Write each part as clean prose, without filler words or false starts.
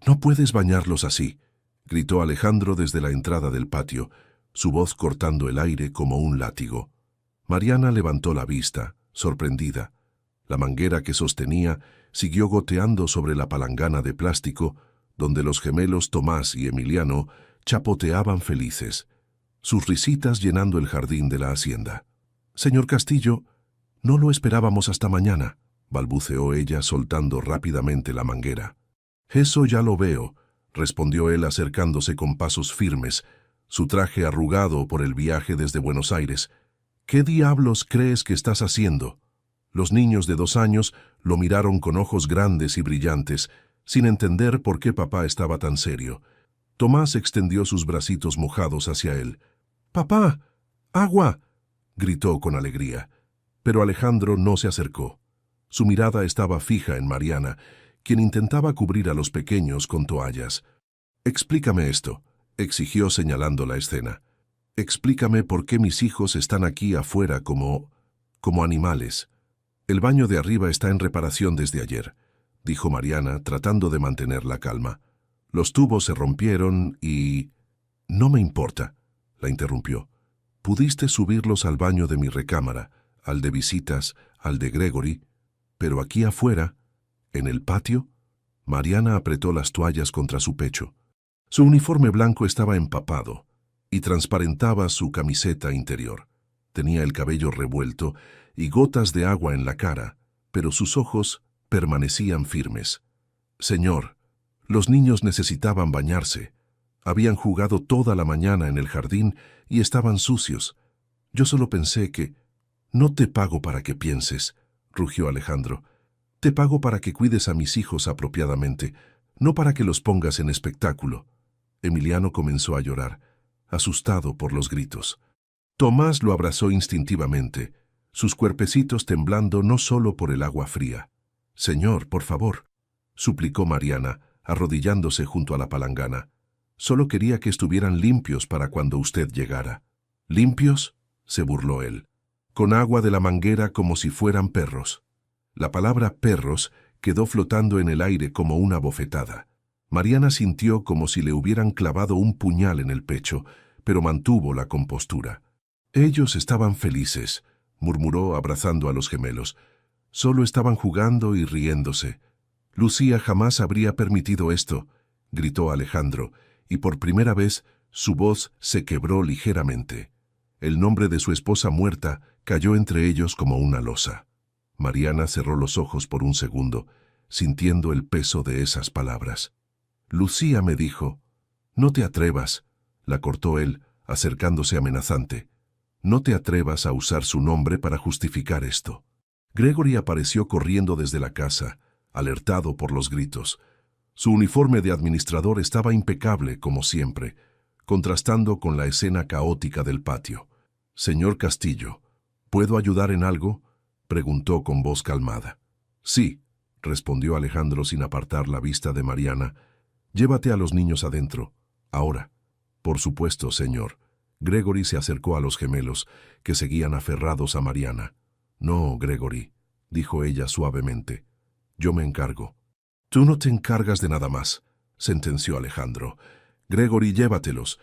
No puedes bañarlos así, gritó Alejandro desde la entrada del patio, su voz cortando el aire como un látigo. Mariana levantó la vista, sorprendida. La manguera que sostenía siguió goteando sobre la palangana de plástico, donde los gemelos Tomás y Emiliano chapoteaban felices, sus risitas llenando el jardín de la hacienda. «Señor Castillo, no lo esperábamos hasta mañana», balbuceó ella soltando rápidamente la manguera. «Eso ya lo veo», respondió él acercándose con pasos firmes, su traje arrugado por el viaje desde Buenos Aires. «¿Qué diablos crees que estás haciendo?» Los niños de 2 años lo miraron con ojos grandes y brillantes, sin entender por qué papá estaba tan serio. Tomás extendió sus bracitos mojados hacia él. «¡Papá! ¡Agua!», gritó con alegría. Pero Alejandro no se acercó. Su mirada estaba fija en Mariana, quien intentaba cubrir a los pequeños con toallas. «Explícame esto», exigió señalando la escena. «Explícame por qué mis hijos están aquí afuera como animales». «El baño de arriba está en reparación desde ayer», dijo Mariana, tratando de mantener la calma. «Los tubos se rompieron y...» «No me importa», la interrumpió. «Pudiste subirlos al baño de mi recámara, al de visitas, al de Gregory, pero aquí afuera, en el patio...» Mariana apretó las toallas contra su pecho. Su uniforme blanco estaba empapado y transparentaba su camiseta interior. Tenía el cabello revuelto y gotas de agua en la cara, pero sus ojos permanecían firmes. «Señor, los niños necesitaban bañarse. Habían jugado toda la mañana en el jardín y estaban sucios. Yo solo pensé que...» «No te pago para que pienses», rugió Alejandro. «Te pago para que cuides a mis hijos apropiadamente, no para que los pongas en espectáculo». Emiliano comenzó a llorar, asustado por los gritos. Tomás lo abrazó instintivamente, sus cuerpecitos temblando no solo por el agua fría. «Señor, por favor», suplicó Mariana, arrodillándose junto a la palangana. «Solo quería que estuvieran limpios para cuando usted llegara». «¿Limpios?», se burló él. «Con agua de la manguera como si fueran perros». La palabra perros quedó flotando en el aire como una bofetada. Mariana sintió como si le hubieran clavado un puñal en el pecho, pero mantuvo la compostura. «Ellos estaban felices», murmuró abrazando a los gemelos. «Solo estaban jugando y riéndose». «Lucía jamás habría permitido esto», gritó Alejandro, y por primera vez su voz se quebró ligeramente. El nombre de su esposa muerta cayó entre ellos como una losa. Mariana cerró los ojos por un segundo, sintiendo el peso de esas palabras. «Lucía me dijo...». «No te atrevas», la cortó él, acercándose amenazante. «No te atrevas a usar su nombre para justificar esto». Gregory apareció corriendo desde la casa, alertado por los gritos. Su uniforme de administrador estaba impecable, como siempre, contrastando con la escena caótica del patio. «Señor Castillo, ¿puedo ayudar en algo?», preguntó con voz calmada. «Sí», respondió Alejandro sin apartar la vista de Mariana. «Llévate a los niños adentro, ahora». «Por supuesto, señor». Gregory se acercó a los gemelos, que seguían aferrados a Mariana. «No, Gregory», dijo ella suavemente. «Yo me encargo». «Tú no te encargas de nada más», sentenció Alejandro. «Gregory, llévatelos».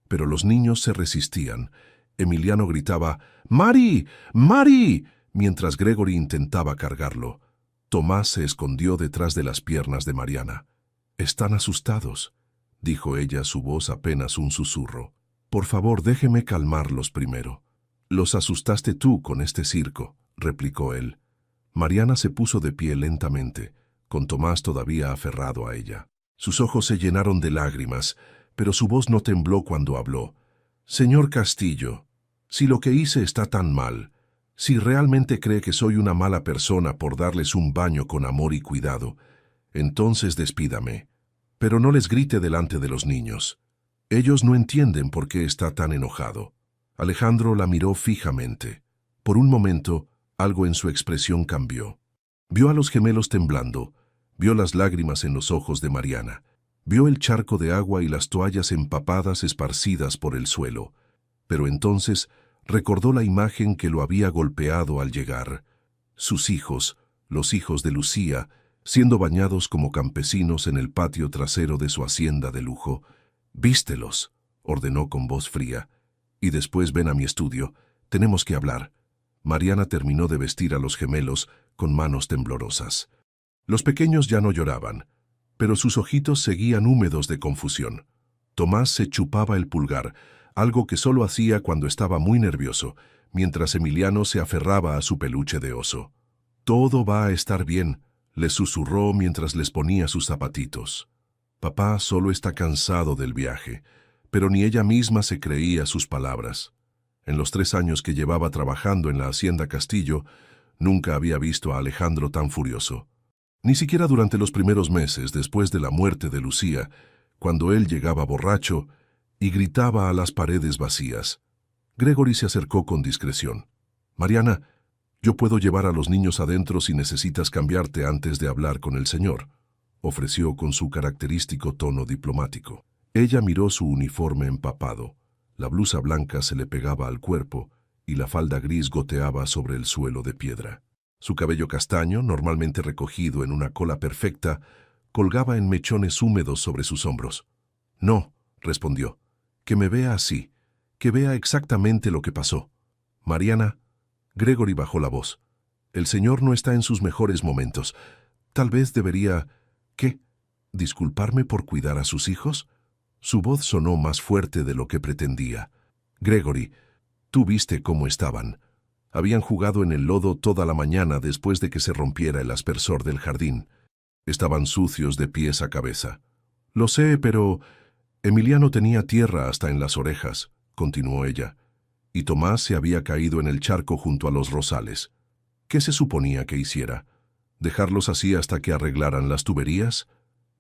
Pero los niños se resistían. Emiliano gritaba, «¡Mari! ¡Mari!», mientras Gregory intentaba cargarlo. Tomás se escondió detrás de las piernas de Mariana. «Están asustados», dijo ella, su voz apenas un susurro. «Por favor, déjeme calmarlos primero». «Los asustaste tú con este circo», replicó él. Mariana se puso de pie lentamente, con Tomás todavía aferrado a ella. Sus ojos se llenaron de lágrimas, pero su voz no tembló cuando habló. «Señor Castillo, si lo que hice está tan mal, si realmente cree que soy una mala persona por darles un baño con amor y cuidado, entonces despídame. Pero no les grite delante de los niños. Ellos no entienden por qué está tan enojado». Alejandro la miró fijamente. Por un momento, algo en su expresión cambió. Vio a los gemelos temblando, vio las lágrimas en los ojos de Mariana, vio el charco de agua y las toallas empapadas esparcidas por el suelo. Pero entonces recordó la imagen que lo había golpeado al llegar. Sus hijos, los hijos de Lucía, siendo bañados como campesinos en el patio trasero de su hacienda de lujo. «Vístelos», ordenó con voz fría, «y después ven a mi estudio. Tenemos que hablar». Mariana terminó de vestir a los gemelos con manos temblorosas. Los pequeños ya no lloraban, pero sus ojitos seguían húmedos de confusión. Tomás se chupaba el pulgar, algo que solo hacía cuando estaba muy nervioso, mientras Emiliano se aferraba a su peluche de oso. «Todo va a estar bien», les susurró mientras les ponía sus zapatitos. Papá solo está cansado del viaje, pero ni ella misma se creía sus palabras. En los 3 años que llevaba trabajando en la Hacienda Castillo, nunca había visto a Alejandro tan furioso. Ni siquiera durante los primeros meses después de la muerte de Lucía, cuando él llegaba borracho y gritaba a las paredes vacías. Gregory se acercó con discreción. «Mariana, yo puedo llevar a los niños adentro si necesitas cambiarte antes de hablar con el señor», ofreció con su característico tono diplomático. Ella miró su uniforme empapado. La blusa blanca se le pegaba al cuerpo y la falda gris goteaba sobre el suelo de piedra. Su cabello castaño, normalmente recogido en una cola perfecta, colgaba en mechones húmedos sobre sus hombros. «No», respondió, «que me vea así, que vea exactamente lo que pasó». «Mariana», Gregory bajó la voz, «el señor no está en sus mejores momentos. Tal vez debería... ¿Qué? ¿Disculparme por cuidar a sus hijos?» Su voz sonó más fuerte de lo que pretendía. «Gregory, tú viste cómo estaban. Habían jugado en el lodo toda la mañana después de que se rompiera el aspersor del jardín. Estaban sucios de pies a cabeza». «Lo sé, pero...» «Emiliano tenía tierra hasta en las orejas», continuó ella, «y Tomás se había caído en el charco junto a los rosales. ¿Qué se suponía que hiciera? ¿Dejarlos así hasta que arreglaran las tuberías?»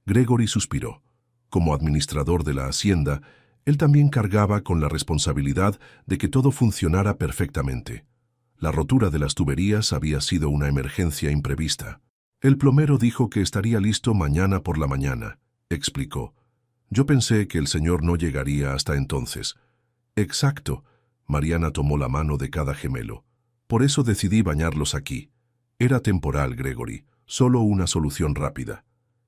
Gregory suspiró. Como administrador de la hacienda, él también cargaba con la responsabilidad de que todo funcionara perfectamente. La rotura de las tuberías había sido una emergencia imprevista. «El plomero dijo que estaría listo mañana por la mañana», explicó. «Yo pensé que el señor no llegaría hasta entonces». «Exacto», Mariana tomó la mano de cada gemelo. «Por eso decidí bañarlos aquí. Era temporal, Gregory, solo una solución rápida».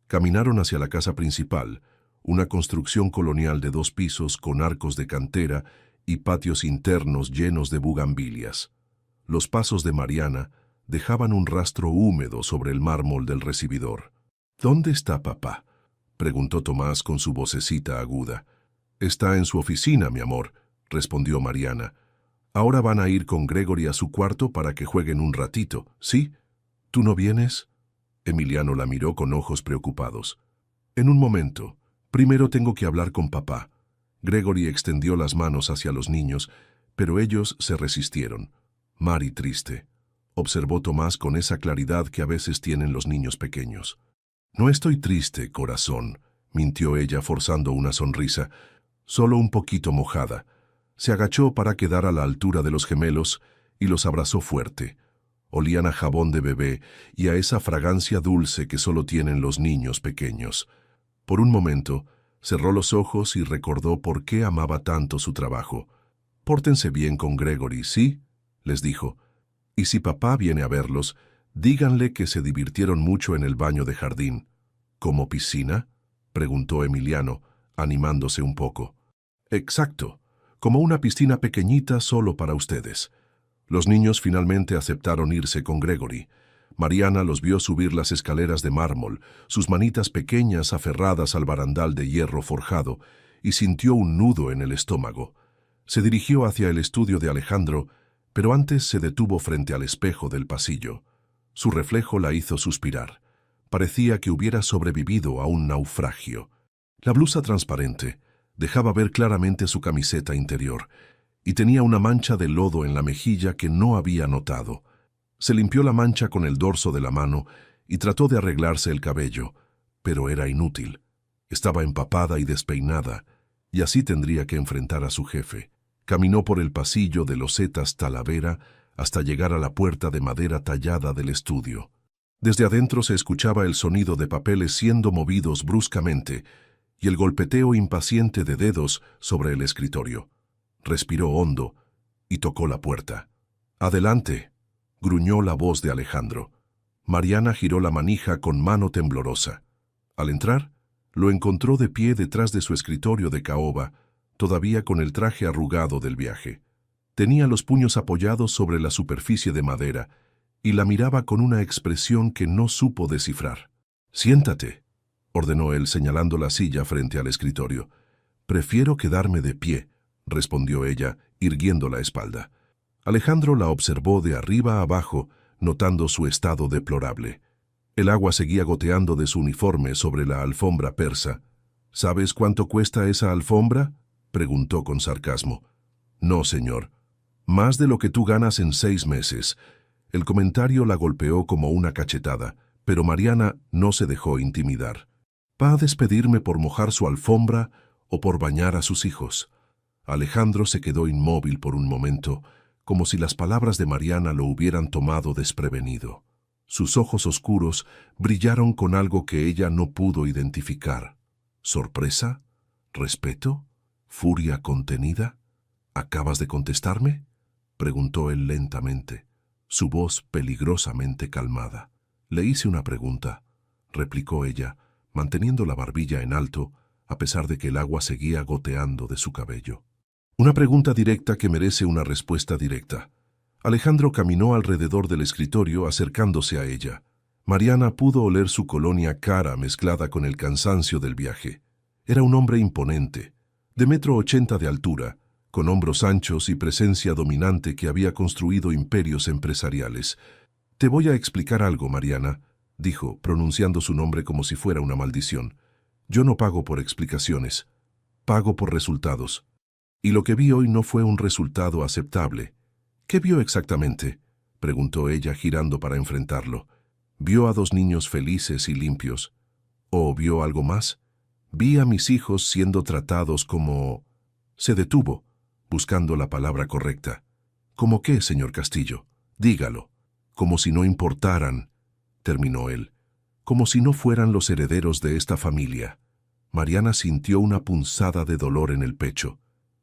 Caminaron hacia la casa principal, una construcción colonial de 2 pisos con arcos de cantera y patios internos llenos de bugambilias. Los pasos de Mariana dejaban un rastro húmedo sobre el mármol del recibidor. «¿Dónde está papá?», preguntó Tomás con su vocecita aguda. «Está en su oficina, mi amor», respondió Mariana. «Ahora van a ir con Gregory a su cuarto para que jueguen un ratito, ¿sí? ¿Tú no vienes?» Emiliano la miró con ojos preocupados. «En un momento. Primero tengo que hablar con papá». Gregory extendió las manos hacia los niños, pero ellos se resistieron. «Mari triste», observó Tomás con esa claridad que a veces tienen los niños pequeños. «No estoy triste, corazón», mintió ella forzando una sonrisa, «solo un poquito mojada». Se agachó para quedar a la altura de los gemelos y los abrazó fuerte. Olían a jabón de bebé y a esa fragancia dulce que solo tienen los niños pequeños. Por un momento, cerró los ojos y recordó por qué amaba tanto su trabajo. «Pórtense bien con Gregory, ¿sí?», les dijo. «Y si papá viene a verlos, díganle que se divirtieron mucho en el baño de jardín». «¿Como piscina?», preguntó Emiliano, animándose un poco. «Exacto, como una piscina pequeñita solo para ustedes». Los niños finalmente aceptaron irse con Gregory. Mariana los vio subir las escaleras de mármol, sus manitas pequeñas aferradas al barandal de hierro forjado, y sintió un nudo en el estómago. Se dirigió hacia el estudio de Alejandro, pero antes se detuvo frente al espejo del pasillo. Su reflejo la hizo suspirar. Parecía que hubiera sobrevivido a un naufragio. La blusa transparente dejaba ver claramente su camiseta interior, y tenía una mancha de lodo en la mejilla que no había notado. Se limpió la mancha con el dorso de la mano y trató de arreglarse el cabello, pero era inútil. Estaba empapada y despeinada, y así tendría que enfrentar a su jefe. Caminó por el pasillo de losetas Talavera hasta llegar a la puerta de madera tallada del estudio. Desde adentro se escuchaba el sonido de papeles siendo movidos bruscamente y el golpeteo impaciente de dedos sobre el escritorio. Respiró hondo y tocó la puerta. «Adelante», gruñó la voz de Alejandro. Mariana giró la manija con mano temblorosa. Al entrar, lo encontró de pie detrás de su escritorio de caoba, todavía con el traje arrugado del viaje. Tenía los puños apoyados sobre la superficie de madera y la miraba con una expresión que no supo descifrar. «Siéntate», ordenó él señalando la silla frente al escritorio. «Prefiero quedarme de pie», respondió ella, irguiendo la espalda. Alejandro la observó de arriba a abajo, notando su estado deplorable. El agua seguía goteando de su uniforme sobre la alfombra persa. «¿Sabes cuánto cuesta esa alfombra?», preguntó con sarcasmo. «No, señor. Más de lo que tú ganas en 6 meses». El comentario la golpeó como una cachetada, pero Mariana no se dejó intimidar. «¿Va a despedirme por mojar su alfombra o por bañar a sus hijos?». Alejandro se quedó inmóvil por un momento, como si las palabras de Mariana lo hubieran tomado desprevenido. Sus ojos oscuros brillaron con algo que ella no pudo identificar. ¿Sorpresa? ¿Respeto? ¿Furia contenida? ¿Acabas de contestarme?, preguntó él lentamente, su voz peligrosamente calmada. «Le hice una pregunta», replicó ella, manteniendo la barbilla en alto, a pesar de que el agua seguía goteando de su cabello. «Una pregunta directa que merece una respuesta directa». Alejandro caminó alrededor del escritorio acercándose a ella. Mariana pudo oler su colonia cara mezclada con el cansancio del viaje. Era un hombre imponente, de 1,80 m de altura, con hombros anchos y presencia dominante que había construido imperios empresariales. «Te voy a explicar algo, Mariana», dijo, pronunciando su nombre como si fuera una maldición. «Yo no pago por explicaciones, pago por resultados. Y lo que vi hoy no fue un resultado aceptable». «¿Qué vio exactamente?», preguntó ella girando para enfrentarlo. «¿Vio a 2 niños felices y limpios? ¿O vio algo más? Vi a mis hijos siendo tratados como...». Se detuvo, buscando la palabra correcta. «¿Cómo qué, señor Castillo? Dígalo». «Como si no importaran», terminó él. «Como si no fueran los herederos de esta familia». Mariana sintió una punzada de dolor en el pecho.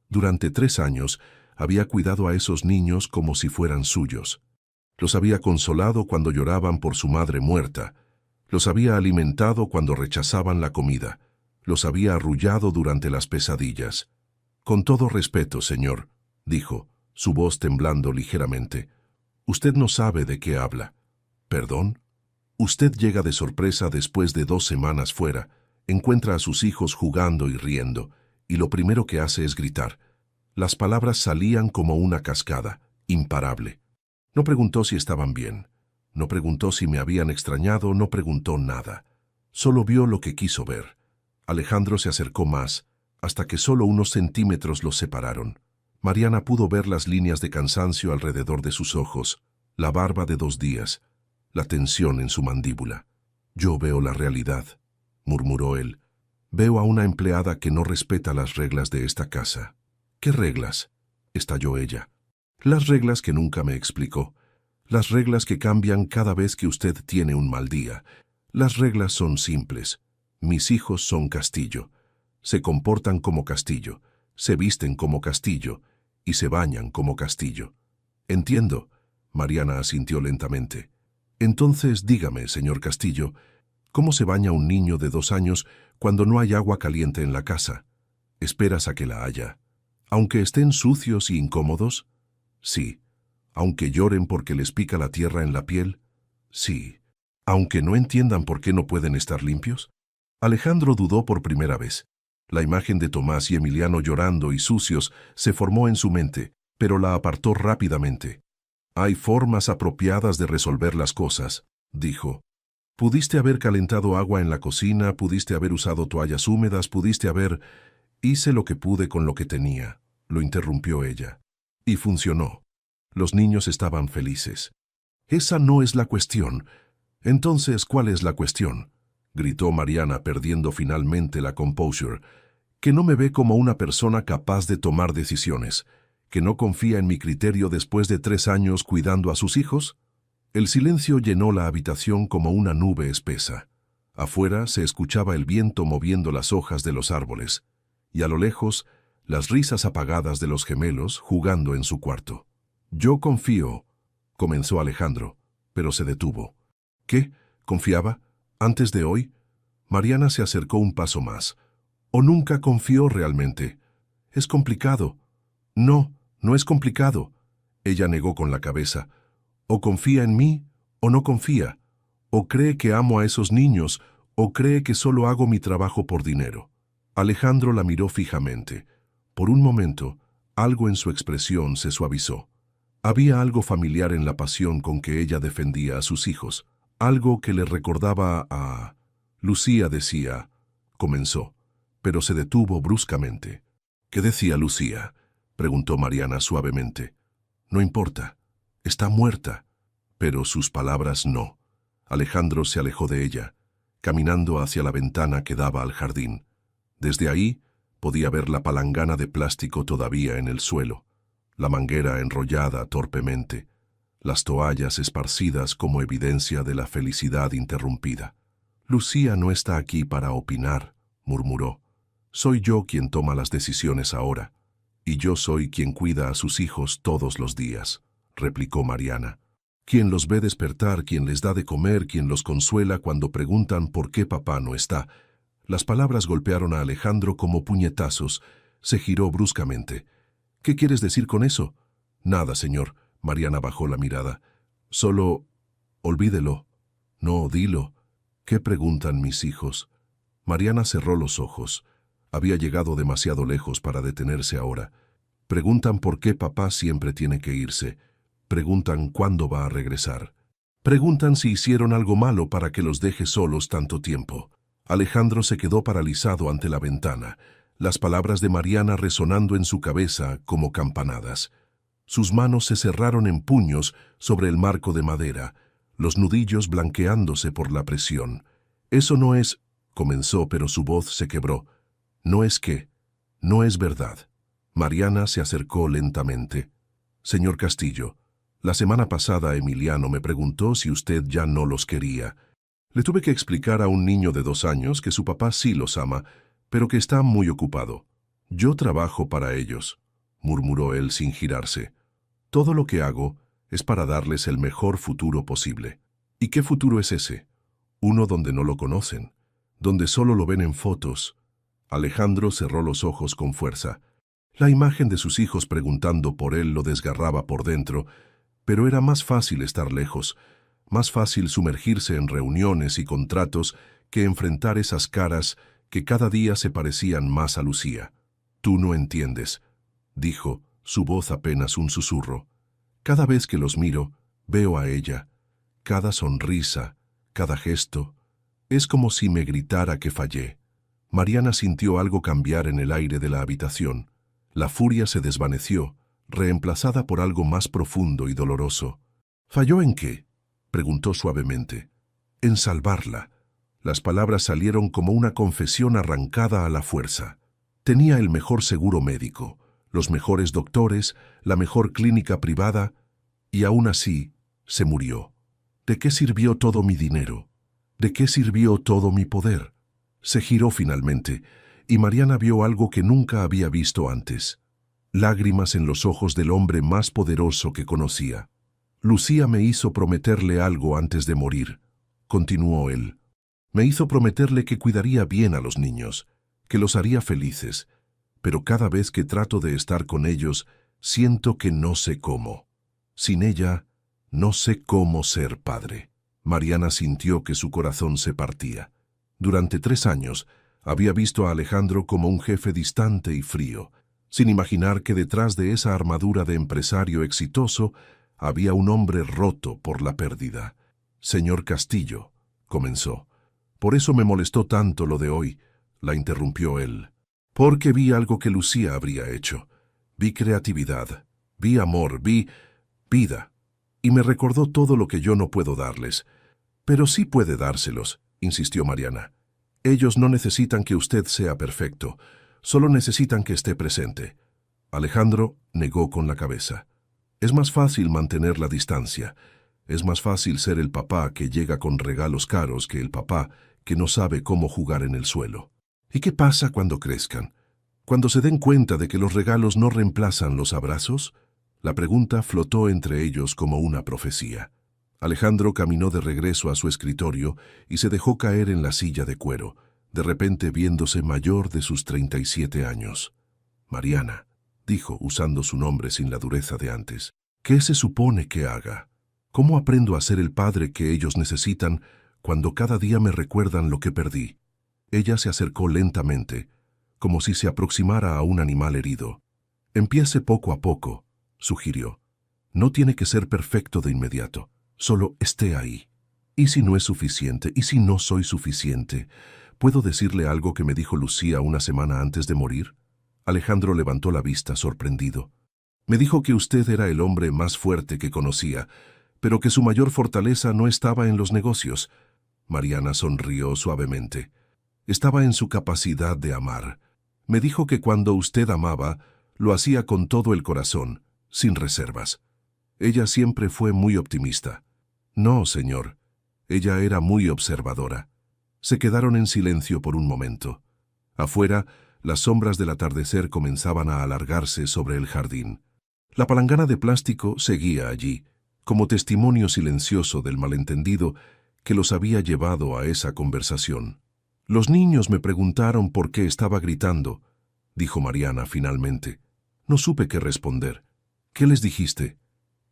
Durante 3 años había cuidado a esos niños como si fueran suyos. Los había consolado cuando lloraban por su madre muerta. Los había alimentado cuando rechazaban la comida. Los había arrullado durante las pesadillas. «Con todo respeto, señor», dijo, su voz temblando ligeramente. «Usted no sabe de qué habla». «¿Perdón?». «Usted llega de sorpresa después de 2 semanas fuera, encuentra a sus hijos jugando y riendo, y lo primero que hace es gritar». Las palabras salían como una cascada, imparable. No preguntó si estaban bien. No preguntó si me habían extrañado, no preguntó nada. Solo vio lo que quiso ver. Alejandro se acercó más, hasta que solo unos centímetros los separaron. Mariana pudo ver las líneas de cansancio alrededor de sus ojos, la barba de 2 días, la tensión en su mandíbula. «Yo veo la realidad», murmuró él. «Veo a una empleada que no respeta las reglas de esta casa». «¿Qué reglas?», estalló ella. «Las reglas que nunca me explicó. Las reglas que cambian cada vez que usted tiene un mal día. Las reglas son simples. Mis hijos son Castillo. Se comportan como Castillo, se visten como Castillo y se bañan como Castillo». «Entiendo», Mariana asintió lentamente. «Entonces dígame, señor Castillo, ¿cómo se baña un niño de 2 años cuando no hay agua caliente en la casa? ¿Esperas a que la haya? ¿Aunque estén sucios y incómodos? Sí. ¿Aunque lloren porque les pica la tierra en la piel? Sí. ¿Aunque no entiendan por qué no pueden estar limpios?». Alejandro dudó por primera vez. La imagen de Tomás y Emiliano llorando y sucios se formó en su mente, pero la apartó rápidamente. «Hay formas apropiadas de resolver las cosas», dijo. «Pudiste haber calentado agua en la cocina, pudiste haber usado toallas húmedas, pudiste haber...». «Hice lo que pude con lo que tenía», lo interrumpió ella. «Y funcionó. Los niños estaban felices». «Esa no es la cuestión». «Entonces, ¿cuál es la cuestión?», gritó Mariana, perdiendo finalmente la composure. «¿Que no me ve como una persona capaz de tomar decisiones? ¿Que no confía en mi criterio después de 3 años cuidando a sus hijos?». El silencio llenó la habitación como una nube espesa. Afuera se escuchaba el viento moviendo las hojas de los árboles, y a lo lejos, las risas apagadas de los gemelos jugando en su cuarto. «Yo confío», comenzó Alejandro, pero se detuvo. ¿Qué? ¿Confiaba? ¿Antes de hoy? Mariana se acercó un paso más. ¿O nunca confió realmente? Es complicado. No, no es complicado. Ella negó con la cabeza. O confía en mí, o no confía. O cree que amo a esos niños, o cree que solo hago mi trabajo por dinero. Alejandro la miró fijamente. Por un momento, algo en su expresión se suavizó. Había algo familiar en la pasión con que ella defendía a sus hijos, algo que le recordaba a... Lucía decía... Comenzó, pero se detuvo bruscamente. ¿Qué decía Lucía?, preguntó Mariana suavemente. No importa, está muerta. Pero sus palabras no. Alejandro se alejó de ella, caminando hacia la ventana que daba al jardín. Desde ahí podía ver la palangana de plástico todavía en el suelo, la manguera enrollada torpemente, las toallas esparcidas como evidencia de la felicidad interrumpida. Lucía no está aquí para opinar, murmuró. Soy yo quien toma las decisiones ahora, y yo soy quien cuida a sus hijos todos los días, replicó Mariana. Quien los ve despertar, quien les da de comer, quien los consuela cuando preguntan por qué papá no está. Las palabras golpearon a Alejandro como puñetazos. Se giró bruscamente. ¿Qué quieres decir con eso? Nada, señor. Mariana bajó la mirada. Solo... olvídelo. No, dilo. ¿Qué preguntan mis hijos? Mariana cerró los ojos. Había llegado demasiado lejos para detenerse ahora. Preguntan por qué papá siempre tiene que irse. Preguntan cuándo va a regresar. Preguntan si hicieron algo malo para que los deje solos tanto tiempo. Alejandro se quedó paralizado ante la ventana, las palabras de Mariana resonando en su cabeza como campanadas. Sus manos se cerraron en puños sobre el marco de madera, los nudillos blanqueándose por la presión. Eso no es... comenzó, pero su voz se quebró. No es que... no es verdad. Mariana se acercó lentamente. Señor Castillo, la semana pasada Emiliano me preguntó si usted ya no los quería. Le tuve que explicar a un niño de 2 años que su papá sí los ama, pero que está muy ocupado. Yo trabajo para ellos, murmuró él sin girarse. Todo lo que hago es para darles el mejor futuro posible. ¿Y qué futuro es ese? Uno donde no lo conocen, donde solo lo ven en fotos. Alejandro cerró los ojos con fuerza. La imagen de sus hijos preguntando por él lo desgarraba por dentro, pero era más fácil estar lejos, más fácil sumergirse en reuniones y contratos que enfrentar esas caras que cada día se parecían más a Lucía. Tú no entiendes, dijo, su voz apenas un susurro. Cada vez que los miro, veo a ella. Cada sonrisa, cada gesto. Es como si me gritara que fallé. Mariana sintió algo cambiar en el aire de la habitación. La furia se desvaneció, reemplazada por algo más profundo y doloroso. ¿Falló en qué?, preguntó suavemente. En salvarla. Las palabras salieron como una confesión arrancada a la fuerza. Tenía el mejor seguro médico, los mejores doctores, la mejor clínica privada, y aún así se murió. ¿De qué sirvió todo mi dinero? ¿De qué sirvió todo mi poder? Se giró finalmente, y Mariana vio algo que nunca había visto antes. Lágrimas en los ojos del hombre más poderoso que conocía. Lucía me hizo prometerle algo antes de morir, continuó él. Me hizo prometerle que cuidaría bien a los niños, que los haría felices, pero cada vez que trato de estar con ellos, siento que no sé cómo. Sin ella, no sé cómo ser padre. Mariana sintió que su corazón se partía. Durante 3 años, había visto a Alejandro como un jefe distante y frío, sin imaginar que detrás de esa armadura de empresario exitoso había un hombre roto por la pérdida. Señor Castillo, comenzó. Por eso me molestó tanto lo de hoy, la interrumpió él. Porque vi algo que Lucía habría hecho. Vi creatividad, vi amor, vi vida. Y me recordó todo lo que yo no puedo darles. Pero sí puede dárselos, insistió Mariana. Ellos no necesitan que usted sea perfecto, solo necesitan que esté presente. Alejandro negó con la cabeza. Es más fácil mantener la distancia. Es más fácil ser el papá que llega con regalos caros que el papá que no sabe cómo jugar en el suelo. ¿Y qué pasa cuando crezcan? ¿Cuando se den cuenta de que los regalos no reemplazan los abrazos? La pregunta flotó entre ellos como una profecía. Alejandro caminó de regreso a su escritorio y se dejó caer en la silla de cuero, de repente viéndose mayor de sus 37 años. Mariana, dijo, usando su nombre sin la dureza de antes, ¿qué se supone que haga? ¿Cómo aprendo a ser el padre que ellos necesitan cuando cada día me recuerdan lo que perdí? Ella se acercó lentamente, como si se aproximara a un animal herido. Empiece poco a poco, sugirió. No tiene que ser perfecto de inmediato, solo esté ahí. ¿Y si no es suficiente? ¿Y si no soy suficiente? ¿Puedo decirle algo que me dijo Lucía una semana antes de morir? Alejandro levantó la vista, sorprendido. Me dijo que usted era el hombre más fuerte que conocía, pero que su mayor fortaleza no estaba en los negocios. Mariana sonrió suavemente. Estaba en su capacidad de amar. Me dijo que cuando usted amaba, lo hacía con todo el corazón, sin reservas. Ella siempre fue muy optimista. No, señor. Ella era muy observadora. Se quedaron en silencio por un momento. Afuera, las sombras del atardecer comenzaban a alargarse sobre el jardín. La palangana de plástico seguía allí, como testimonio silencioso del malentendido que los había llevado a esa conversación. Los niños me preguntaron por qué estaba gritando, dijo Mariana finalmente. No supe qué responder. ¿Qué les dijiste?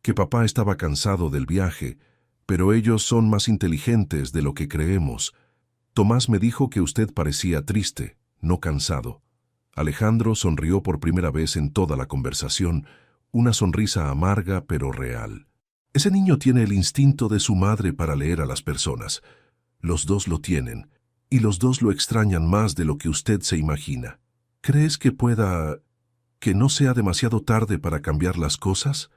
Que papá estaba cansado del viaje, pero ellos son más inteligentes de lo que creemos. Tomás me dijo que usted parecía triste, no cansado. Alejandro sonrió por primera vez en toda la conversación, una sonrisa amarga pero real. Ese niño tiene el instinto de su madre para leer a las personas. Los dos lo tienen, y los dos lo extrañan más de lo que usted se imagina. ¿Crees que que no sea demasiado tarde para cambiar las cosas?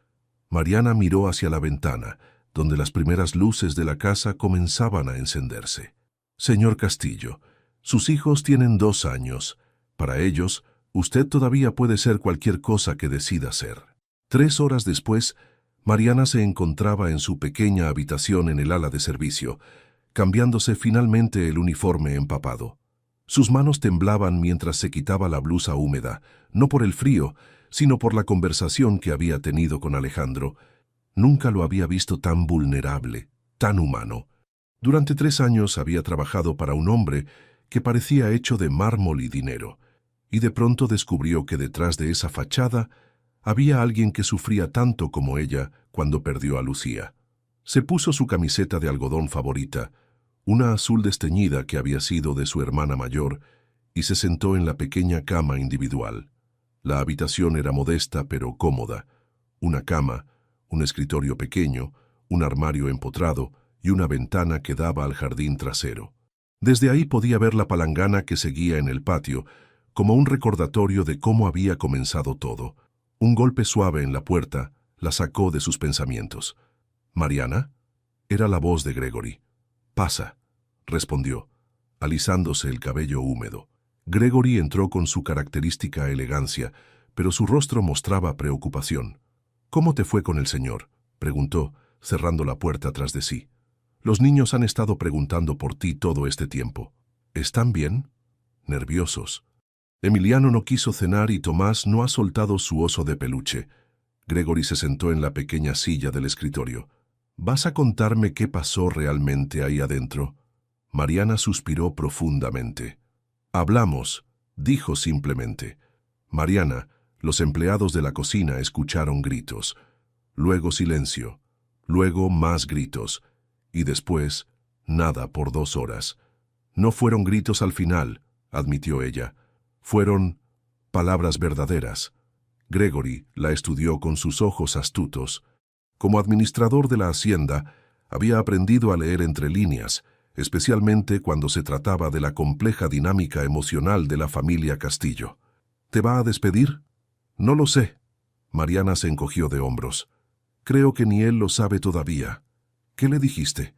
Mariana miró hacia la ventana, donde las primeras luces de la casa comenzaban a encenderse. Señor Castillo, sus hijos tienen 2 años. Para ellos, usted todavía puede ser cualquier cosa que decida ser. 3 horas después, Mariana se encontraba en su pequeña habitación en el ala de servicio, cambiándose finalmente el uniforme empapado. Sus manos temblaban mientras se quitaba la blusa húmeda, no por el frío, sino por la conversación que había tenido con Alejandro. Nunca lo había visto tan vulnerable, tan humano. Durante 3 años había trabajado para un hombre que parecía hecho de mármol y dinero, y de pronto descubrió que detrás de esa fachada había alguien que sufría tanto como ella cuando perdió a Lucía. Se puso su camiseta de algodón favorita, una azul desteñida que había sido de su hermana mayor, y se sentó en la pequeña cama individual. La habitación era modesta pero cómoda. Una cama, un escritorio pequeño, un armario empotrado y una ventana que daba al jardín trasero. Desde ahí podía ver la palangana que seguía en el patio, como un recordatorio de cómo había comenzado todo. Un golpe suave en la puerta la sacó de sus pensamientos. ¿Mariana? Era la voz de Gregory. «Pasa», respondió, alisándose el cabello húmedo. Gregory entró con su característica elegancia, pero su rostro mostraba preocupación. «¿Cómo te fue con el señor?», preguntó, cerrando la puerta tras de sí. «Los niños han estado preguntando por ti todo este tiempo. ¿Están bien?» «Nerviosos. Emiliano no quiso cenar y Tomás no ha soltado su oso de peluche». Gregory se sentó en la pequeña silla del escritorio. «¿Vas a contarme qué pasó realmente ahí adentro?» Mariana suspiró profundamente. «Hablamos», dijo simplemente. Mariana, los empleados de la cocina escucharon gritos. Luego silencio. Luego más gritos. Y después, nada por 2 horas. «No fueron gritos al final», admitió ella. «Fueron palabras verdaderas». Gregory la estudió con sus ojos astutos. Como administrador de la hacienda, había aprendido a leer entre líneas, especialmente cuando se trataba de la compleja dinámica emocional de la familia Castillo. «¿Te va a despedir?» «No lo sé». Mariana se encogió de hombros. «Creo que ni él lo sabe todavía». «¿Qué le dijiste?»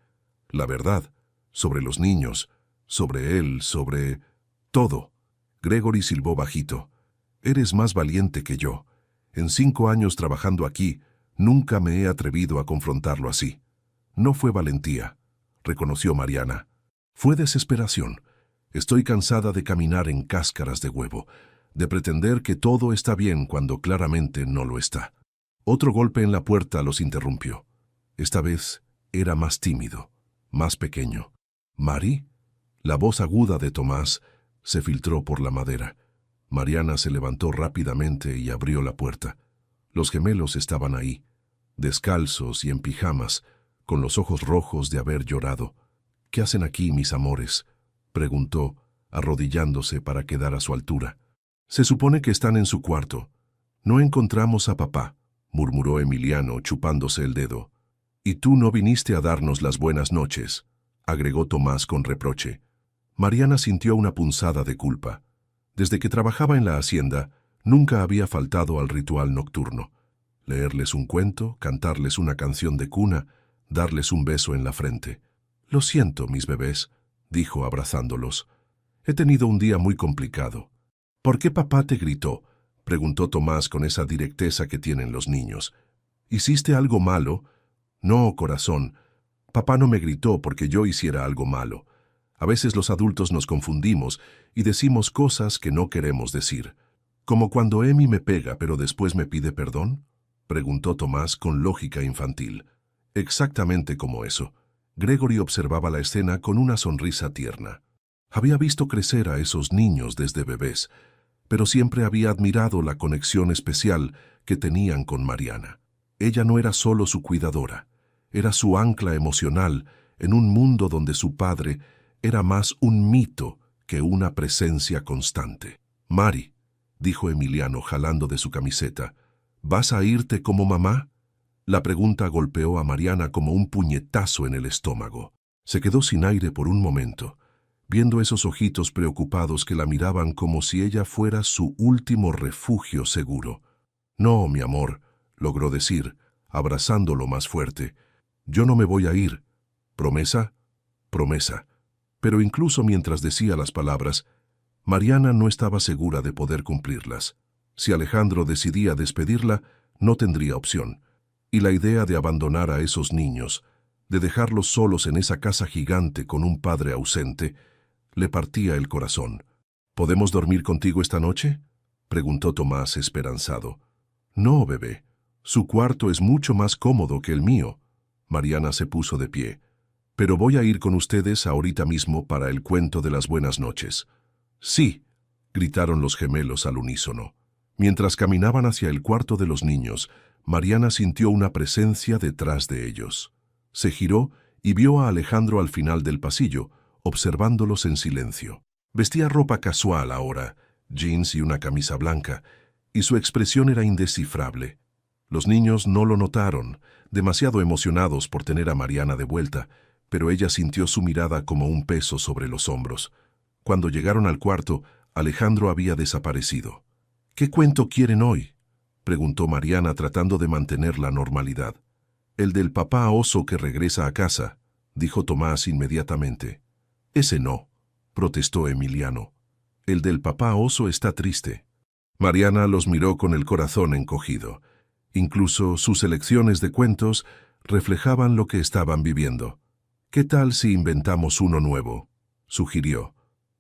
«La verdad, sobre los niños, sobre él, sobre todo». Gregory silbó bajito. «Eres más valiente que yo. En 5 años trabajando aquí, nunca me he atrevido a confrontarlo así». «No fue valentía», reconoció Mariana. «Fue desesperación. Estoy cansada de caminar en cáscaras de huevo, de pretender que todo está bien cuando claramente no lo está». Otro golpe en la puerta los interrumpió. Esta vez era más tímido, más pequeño. —¿Mari? La voz aguda de Tomás se filtró por la madera. Mariana se levantó rápidamente y abrió la puerta. Los gemelos estaban ahí, descalzos y en pijamas, con los ojos rojos de haber llorado. —¿Qué hacen aquí, mis amores? —preguntó, arrodillándose para quedar a su altura. —Se supone que están en su cuarto. —No encontramos a papá —murmuró Emiliano, chupándose el dedo. —Y tú no viniste a darnos las buenas noches —agregó Tomás con reproche. Mariana sintió una punzada de culpa. Desde que trabajaba en la hacienda, nunca había faltado al ritual nocturno. Leerles un cuento, cantarles una canción de cuna, darles un beso en la frente. —Lo siento, mis bebés —dijo abrazándolos—. He tenido un día muy complicado. —¿Por qué papá te gritó? —preguntó Tomás con esa directeza que tienen los niños. —¿Hiciste algo malo? —No, corazón. Papá no me gritó porque yo hiciera algo malo. A veces los adultos nos confundimos y decimos cosas que no queremos decir. —¿Como cuando Emi me pega pero después me pide perdón? —preguntó Tomás con lógica infantil. Exactamente como eso. Gregory observaba la escena con una sonrisa tierna. Había visto crecer a esos niños desde bebés, pero siempre había admirado la conexión especial que tenían con Mariana. Ella no era solo su cuidadora, era su ancla emocional en un mundo donde su padre era más un mito que una presencia constante. —Mari —dijo Emiliano jalando de su camiseta—, ¿vas a irte como mamá? La pregunta golpeó a Mariana como un puñetazo en el estómago. Se quedó sin aire por un momento, viendo esos ojitos preocupados que la miraban como si ella fuera su último refugio seguro. —No, mi amor —logró decir, abrazándolo más fuerte—, yo no me voy a ir. ¿Promesa? Promesa. Pero incluso mientras decía las palabras, Mariana no estaba segura de poder cumplirlas. Si Alejandro decidía despedirla, no tendría opción. Y la idea de abandonar a esos niños, de dejarlos solos en esa casa gigante con un padre ausente, le partía el corazón. —¿Podemos dormir contigo esta noche? —preguntó Tomás esperanzado. —No, bebé. Su cuarto es mucho más cómodo que el mío. Mariana se puso de pie. —Pero voy a ir con ustedes ahorita mismo para el cuento de las buenas noches. —Sí —gritaron los gemelos al unísono. Mientras caminaban hacia el cuarto de los niños, Mariana sintió una presencia detrás de ellos. Se giró y vio a Alejandro al final del pasillo, observándolos en silencio. Vestía ropa casual ahora, jeans y una camisa blanca, y su expresión era indescifrable. Los niños no lo notaron, demasiado emocionados por tener a Mariana de vuelta, pero ella sintió su mirada como un peso sobre los hombros. Cuando llegaron al cuarto, Alejandro había desaparecido. —¿Qué cuento quieren hoy? —preguntó Mariana tratando de mantener la normalidad. —El del papá oso que regresa a casa —dijo Tomás inmediatamente. —Ese no —protestó Emiliano. El del papá oso está triste. Mariana los miró con el corazón encogido. Incluso sus elecciones de cuentos reflejaban lo que estaban viviendo. —¿Qué tal si inventamos uno nuevo? —sugirió.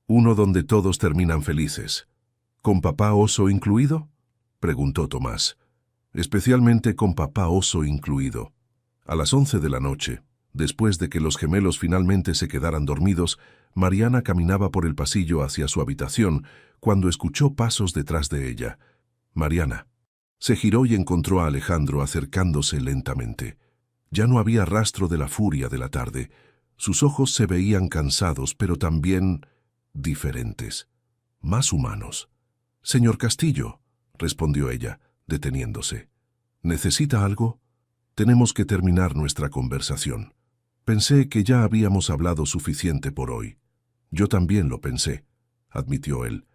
—Uno donde todos terminan felices. —¿Con papá oso incluido? —preguntó Tomás. —Especialmente con papá oso incluido. A las 11 de la noche, después de que los gemelos finalmente se quedaran dormidos, Mariana caminaba por el pasillo hacia su habitación cuando escuchó pasos detrás de ella. —Mariana. Se giró y encontró a Alejandro acercándose lentamente. Ya no había rastro de la furia de la tarde. Sus ojos se veían cansados, pero también diferentes, más humanos. —Señor Castillo —respondió ella, deteniéndose—, ¿necesita algo? Tenemos que terminar nuestra conversación. Pensé que ya habíamos hablado suficiente por hoy. Yo también lo pensé —admitió él—,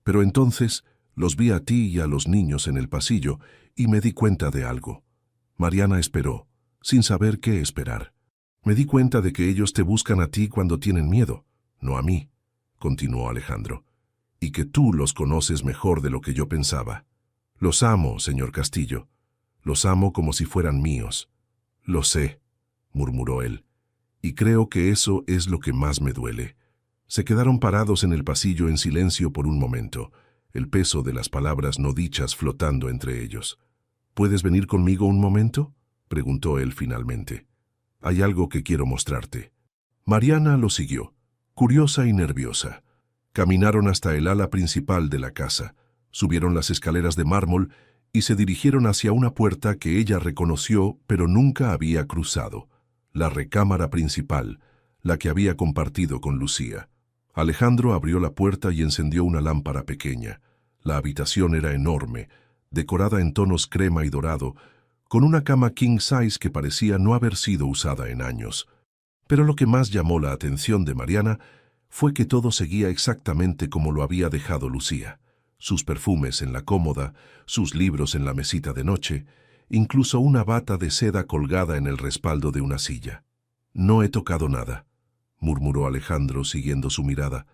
pero entonces los vi a ti y a los niños en el pasillo y me di cuenta de algo. Mariana esperó, sin saber qué esperar. Me di cuenta de que ellos te buscan a ti cuando tienen miedo, no a mí, continuó Alejandro, y que tú los conoces mejor de lo que yo pensaba. Los amo, señor Castillo. Los amo como si fueran míos. Lo sé, murmuró él, y creo que eso es lo que más me duele. Se quedaron parados en el pasillo en silencio por un momento, el peso de las palabras no dichas flotando entre ellos. —¿Puedes venir conmigo un momento? —preguntó él finalmente. Hay algo que quiero mostrarte. Mariana lo siguió, curiosa y nerviosa. Caminaron hasta el ala principal de la casa, subieron las escaleras de mármol y se dirigieron hacia una puerta que ella reconoció pero nunca había cruzado, la recámara principal, la que había compartido con Lucía. Alejandro abrió la puerta y encendió una lámpara pequeña. La habitación era enorme, decorada en tonos crema y dorado, con una cama king size que parecía no haber sido usada en años. Pero lo que más llamó la atención de Mariana fue que todo seguía exactamente como lo había dejado Lucía. Sus perfumes en la cómoda, sus libros en la mesita de noche, incluso una bata de seda colgada en el respaldo de una silla. «No he tocado nada», murmuró Alejandro siguiendo su mirada.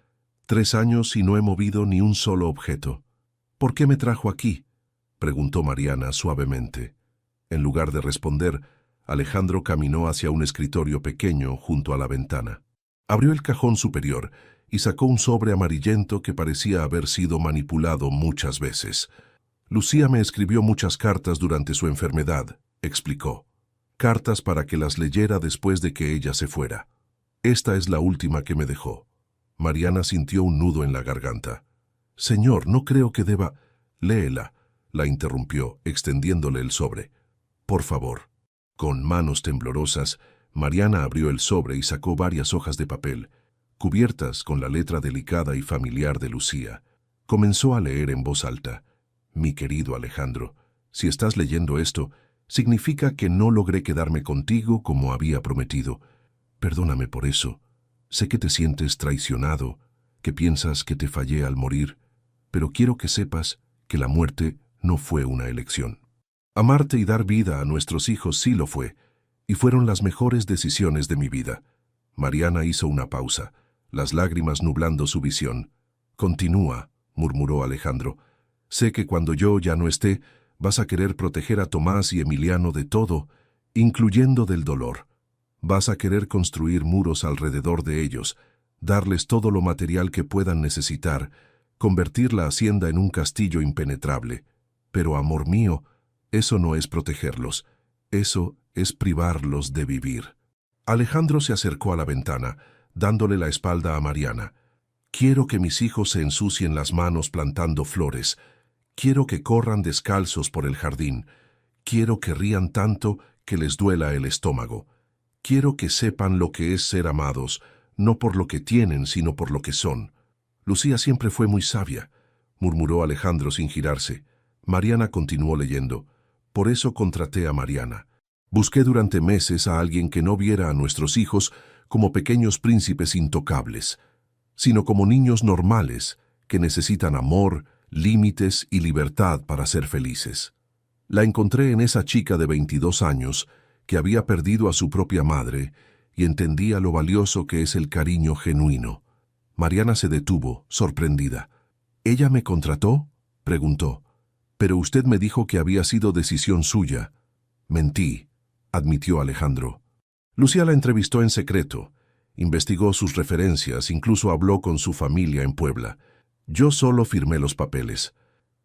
«3 años y no he movido ni un solo objeto». «¿Por qué me trajo aquí?», preguntó Mariana suavemente. En lugar de responder, Alejandro caminó hacia un escritorio pequeño junto a la ventana. Abrió el cajón superior y sacó un sobre amarillento que parecía haber sido manipulado muchas veces. «Lucía me escribió muchas cartas durante su enfermedad», explicó. «Cartas para que las leyera después de que ella se fuera. Esta es la última que me dejó». Mariana sintió un nudo en la garganta. «Señor, no creo que deba...» «Léela», la interrumpió, extendiéndole el sobre. «Por favor». Con manos temblorosas, Mariana abrió el sobre y sacó varias hojas de papel, cubiertas con la letra delicada y familiar de Lucía. Comenzó a leer en voz alta. «Mi querido Alejandro, si estás leyendo esto, significa que no logré quedarme contigo como había prometido. Perdóname por eso. Sé que te sientes traicionado, que piensas que te fallé al morir, pero quiero que sepas que la muerte no fue una elección. Amarte y dar vida a nuestros hijos sí lo fue, y fueron las mejores decisiones de mi vida». Mariana hizo una pausa, las lágrimas nublando su visión. «Continúa», murmuró Alejandro. «Sé que cuando yo ya no esté, vas a querer proteger a Tomás y Emiliano de todo, incluyendo del dolor. Vas a querer construir muros alrededor de ellos, darles todo lo material que puedan necesitar, convertir la hacienda en un castillo impenetrable. Pero, amor mío, eso no es protegerlos, eso es privarlos de vivir». Alejandro se acercó a la ventana, dándole la espalda a Mariana. «Quiero que mis hijos se ensucien las manos plantando flores. Quiero que corran descalzos por el jardín. Quiero que rían tanto que les duela el estómago. Quiero que sepan lo que es ser amados, no por lo que tienen, sino por lo que son». «Lucía siempre fue muy sabia», murmuró Alejandro sin girarse. Mariana continuó leyendo. «Por eso contraté a Mariana. Busqué durante meses a alguien que no viera a nuestros hijos como pequeños príncipes intocables, sino como niños normales que necesitan amor, límites y libertad para ser felices. La encontré en esa chica de 22 años que había perdido a su propia madre y entendía lo valioso que es el cariño genuino». Mariana se detuvo, sorprendida. «¿Ella me contrató?», preguntó. «Pero usted me dijo que había sido decisión suya». «Mentí», admitió Alejandro. «Lucía la entrevistó en secreto, investigó sus referencias, incluso habló con su familia en Puebla. Yo solo firmé los papeles».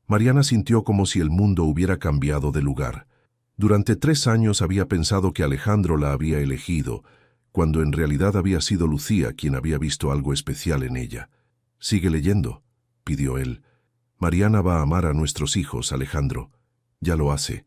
Mariana sintió como si el mundo hubiera cambiado de lugar. Durante 3 años había pensado que Alejandro la había elegido, cuando en realidad había sido Lucía quien había visto algo especial en ella. «Sigue leyendo», pidió él. «Mariana va a amar a nuestros hijos, Alejandro. Ya lo hace.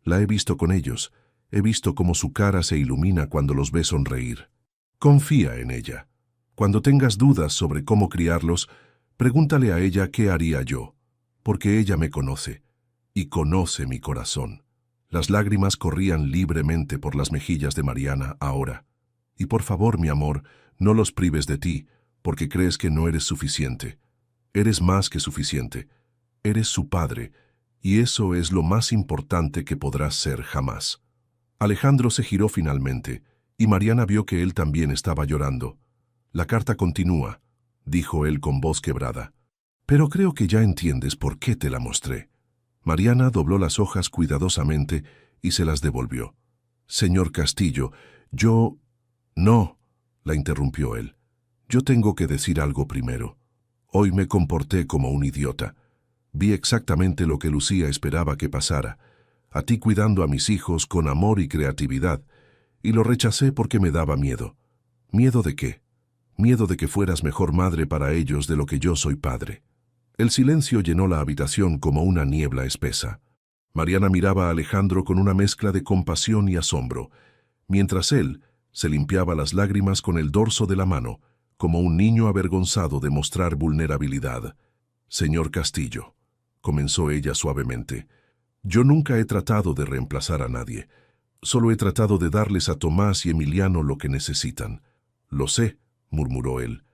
La he visto con ellos. He visto cómo su cara se ilumina cuando los ve sonreír. Confía en ella. Cuando tengas dudas sobre cómo criarlos, pregúntale a ella qué haría yo, porque ella me conoce, y conoce mi corazón». Las lágrimas corrían libremente por las mejillas de Mariana ahora. «Y por favor, mi amor, no los prives de ti, porque crees que no eres suficiente. Eres más que suficiente. Eres su padre, y eso es lo más importante que podrás ser jamás». Alejandro se giró finalmente, y Mariana vio que él también estaba llorando. «La carta continúa», dijo él con voz quebrada. «Pero creo que ya entiendes por qué te la mostré». Mariana dobló las hojas cuidadosamente y se las devolvió. «Señor Castillo, yo...» «No», la interrumpió él. «Yo tengo que decir algo primero. Hoy me comporté como un idiota. Vi exactamente lo que Lucía esperaba que pasara. A ti cuidando a mis hijos con amor y creatividad. y lo rechacé porque me daba miedo. ¿Miedo de qué? Miedo de que fueras mejor madre para ellos de lo que yo soy padre. El silencio llenó la habitación como una niebla espesa. Mariana miraba a Alejandro con una mezcla de compasión y asombro, mientras él se limpiaba las lágrimas con el dorso de la mano, como un niño avergonzado de mostrar vulnerabilidad. «Señor Castillo», comenzó ella suavemente, «yo nunca he tratado de reemplazar a nadie. Solo he tratado de darles a Tomás y Emiliano lo que necesitan». «Lo sé», murmuró él,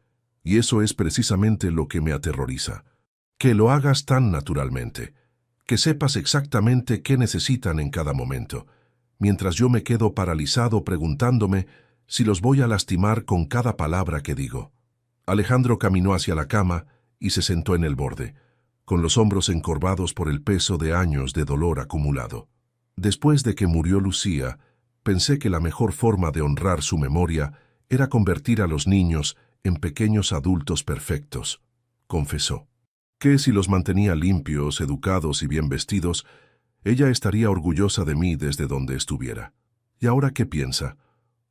«y eso es precisamente lo que me aterroriza. Que lo hagas tan naturalmente, que sepas exactamente qué necesitan en cada momento, mientras yo me quedo paralizado preguntándome si los voy a lastimar con cada palabra que digo». Alejandro caminó hacia la cama y se sentó en el borde, con los hombros encorvados por el peso de años de dolor acumulado. «Después de que murió Lucía, pensé que la mejor forma de honrar su memoria era convertir a los niños en pequeños adultos perfectos», confesó. «Que si los mantenía limpios, educados y bien vestidos, ella estaría orgullosa de mí desde donde estuviera. ¿Y ahora qué piensa?»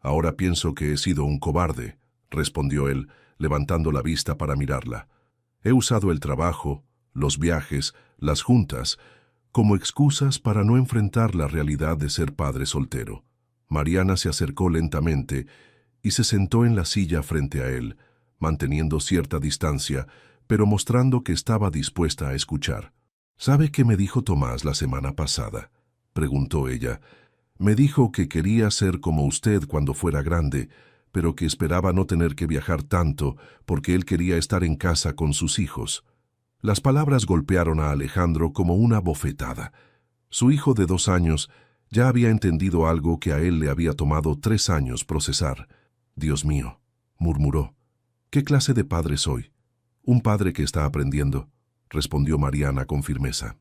«Ahora pienso que he sido un cobarde», respondió él, levantando la vista para mirarla. «He usado el trabajo, los viajes, las juntas, como excusas para no enfrentar la realidad de ser padre soltero». Mariana se acercó lentamente y se sentó en la silla frente a él, manteniendo cierta distancia, pero mostrando que estaba dispuesta a escuchar. «¿Sabe qué me dijo Tomás la semana pasada?», preguntó ella. «Me dijo que quería ser como usted cuando fuera grande, pero que esperaba no tener que viajar tanto porque él quería estar en casa con sus hijos». Las palabras golpearon a Alejandro como una bofetada. Su hijo de 2 años ya había entendido algo que a él le había tomado 3 años procesar. «Dios mío», murmuró, «¿qué clase de padre soy?» «Un padre que está aprendiendo», respondió Mariana con firmeza.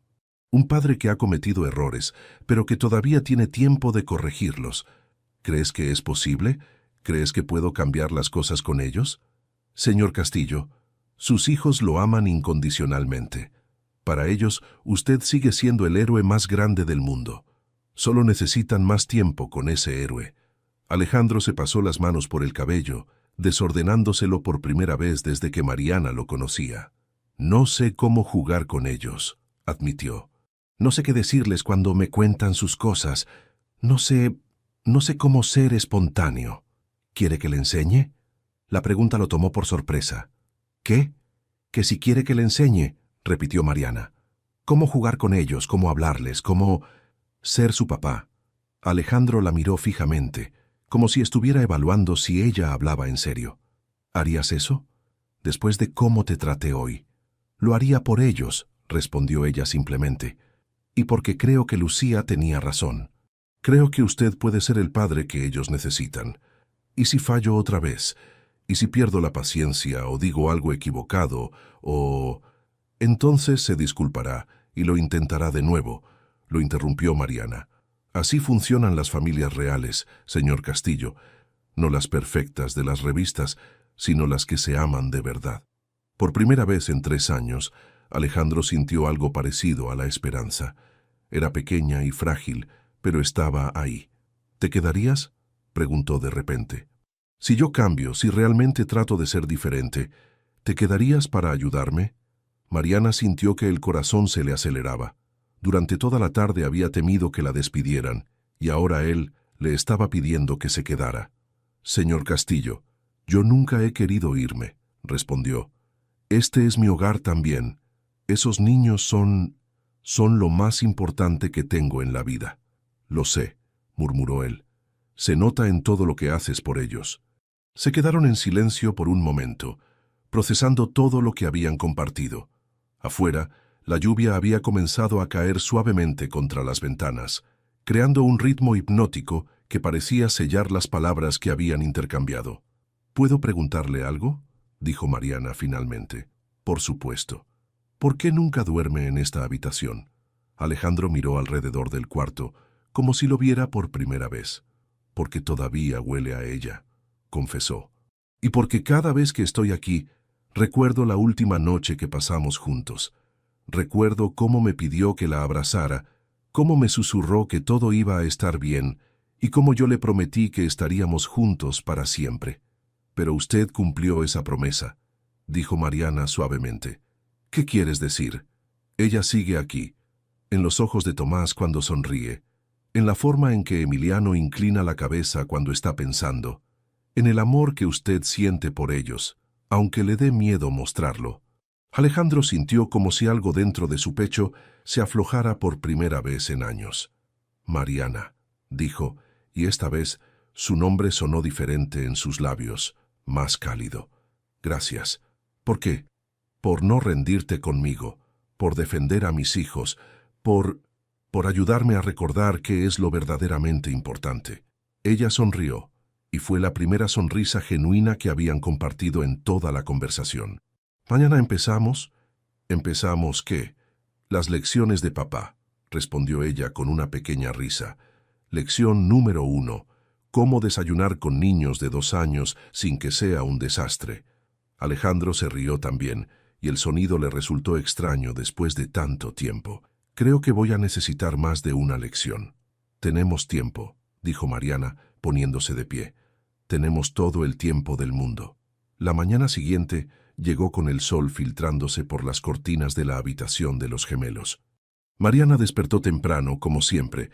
«Un padre que ha cometido errores, pero que todavía tiene tiempo de corregirlos. ¿Crees que es posible? ¿Crees que puedo cambiar las cosas con ellos? Señor Castillo, sus hijos lo aman incondicionalmente. Para ellos, usted sigue siendo el héroe más grande del mundo. Solo necesitan más tiempo con ese héroe». Alejandro se pasó las manos por el cabello, desordenándoselo por primera vez desde que Mariana lo conocía. «No sé cómo jugar con ellos», admitió. «No sé qué decirles cuando me cuentan sus cosas. No sé cómo ser espontáneo. ¿Quiere que le enseñe?». La pregunta lo tomó por sorpresa. «¿Qué?». «Que si quiere que le enseñe», repitió Mariana. «Cómo jugar con ellos, cómo hablarles, cómo ser su papá». Alejandro la miró fijamente, como si estuviera evaluando si ella hablaba en serio. «¿Harías eso? Después de cómo te traté hoy». «Lo haría por ellos», respondió ella simplemente. «Y porque creo que Lucía tenía razón. Creo que usted puede ser el padre que ellos necesitan. ¿Y si fallo otra vez? ¿Y si pierdo la paciencia o digo algo equivocado o...?» «Entonces se disculpará y lo intentará de nuevo», lo interrumpió Mariana. «Así funcionan las familias reales, señor Castillo, no las perfectas de las revistas, sino las que se aman de verdad». Por primera vez en 3 años, Alejandro sintió algo parecido a la esperanza. Era pequeña y frágil, pero estaba ahí. «¿Te quedarías?», preguntó de repente. «Si yo cambio, si realmente trato de ser diferente, ¿te quedarías para ayudarme?». Mariana sintió que el corazón se le aceleraba. Durante toda la tarde había temido que la despidieran, y ahora él le estaba pidiendo que se quedara. «Señor Castillo, yo nunca he querido irme», respondió. «Este es mi hogar también. Esos niños son lo más importante que tengo en la vida». «Lo sé», murmuró él. «Se nota en todo lo que haces por ellos». Se quedaron en silencio por un momento, procesando todo lo que habían compartido. Afuera, la lluvia había comenzado a caer suavemente contra las ventanas, creando un ritmo hipnótico que parecía sellar las palabras que habían intercambiado. «¿Puedo preguntarle algo?», dijo Mariana finalmente. «Por supuesto». «¿Por qué nunca duerme en esta habitación?». Alejandro miró alrededor del cuarto, como si lo viera por primera vez. «Porque todavía huele a ella», confesó. «Y porque cada vez que estoy aquí, recuerdo la última noche que pasamos juntos. Recuerdo cómo me pidió que la abrazara, cómo me susurró que todo iba a estar bien y cómo yo le prometí que estaríamos juntos para siempre. Pero usted cumplió esa promesa, dijo Mariana suavemente. ¿Qué quieres decir? Ella sigue aquí, en los ojos de Tomás cuando sonríe, en la forma en que Emiliano inclina la cabeza cuando está pensando, en el amor que usted siente por ellos, aunque le dé miedo mostrarlo. Alejandro sintió como si algo dentro de su pecho se aflojara por primera vez en años. Mariana, dijo, y esta vez su nombre sonó diferente en sus labios, más cálido. Gracias. ¿Por qué? Por no rendirte conmigo, por defender a mis hijos, por ayudarme a recordar qué es lo verdaderamente importante. Ella sonrió, y fue la primera sonrisa genuina que habían compartido en toda la conversación. «Mañana empezamos». «¿Empezamos qué?» «Las lecciones de papá», respondió ella con una pequeña risa. Lección número 1. Cómo desayunar con niños de 2 años sin que sea un desastre. Alejandro se rió también, y el sonido le resultó extraño después de tanto tiempo. «Creo que voy a necesitar más de una lección». «Tenemos tiempo», dijo Mariana, poniéndose de pie. «Tenemos todo el tiempo del mundo». La mañana siguiente llegó con el sol filtrándose por las cortinas de la habitación de los gemelos. Mariana despertó temprano, como siempre,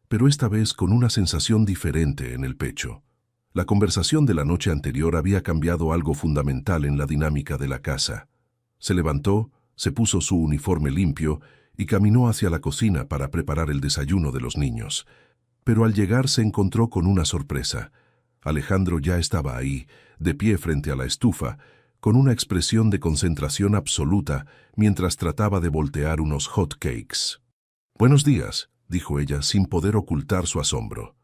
pero esta vez con una sensación diferente en el pecho. La conversación de la noche anterior había cambiado algo fundamental en la dinámica de la casa. Se levantó, se puso su uniforme limpio y caminó hacia la cocina para preparar el desayuno de los niños. Pero al llegar se encontró con una sorpresa. Alejandro ya estaba ahí, de pie frente a la estufa, con una expresión de concentración absoluta mientras trataba de voltear unos hot cakes. «Buenos días», dijo ella sin poder ocultar su asombro.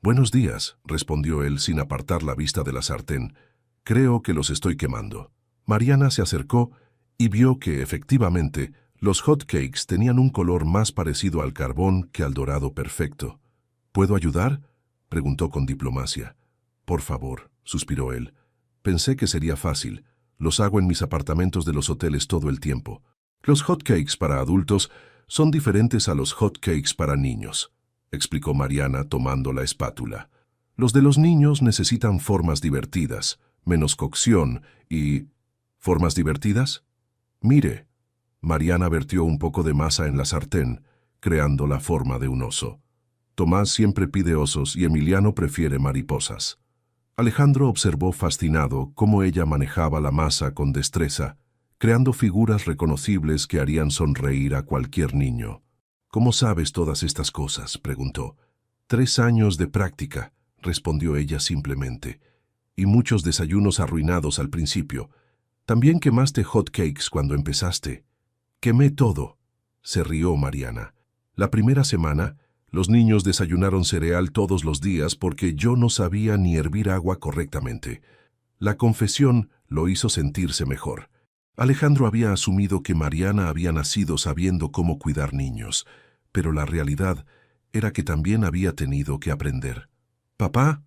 «Buenos días», respondió él sin apartar la vista de la sartén. «Creo que los estoy quemando». Mariana se acercó y vio que, efectivamente, los hot cakes tenían un color más parecido al carbón que al dorado perfecto. «¿Puedo ayudar?», preguntó con diplomacia. «Por favor», suspiró él. «Pensé que sería fácil. Los hago en mis apartamentos de los hoteles todo el tiempo. Los hot cakes para adultos son diferentes a los hot cakes para niños», explicó Mariana tomando la espátula. «Los de los niños necesitan formas divertidas, menos cocción y...» «¿Formas divertidas?» «Mire». Mariana vertió un poco de masa en la sartén, creando la forma de un oso. Tomás siempre pide osos y Emiliano prefiere mariposas. Alejandro observó fascinado cómo ella manejaba la masa con destreza, creando figuras reconocibles que harían sonreír a cualquier niño. «¿Cómo sabes todas estas cosas?», preguntó. «3 años de práctica», respondió ella simplemente. «Y muchos desayunos arruinados al principio. También quemaste hot cakes cuando empezaste». «Quemé todo», se rió Mariana. «La primera semana, los niños desayunaron cereal todos los días porque yo no sabía ni hervir agua correctamente». La confesión lo hizo sentirse mejor. Alejandro había asumido que Mariana había nacido sabiendo cómo cuidar niños, pero la realidad era que también había tenido que aprender. «¿Papá?»,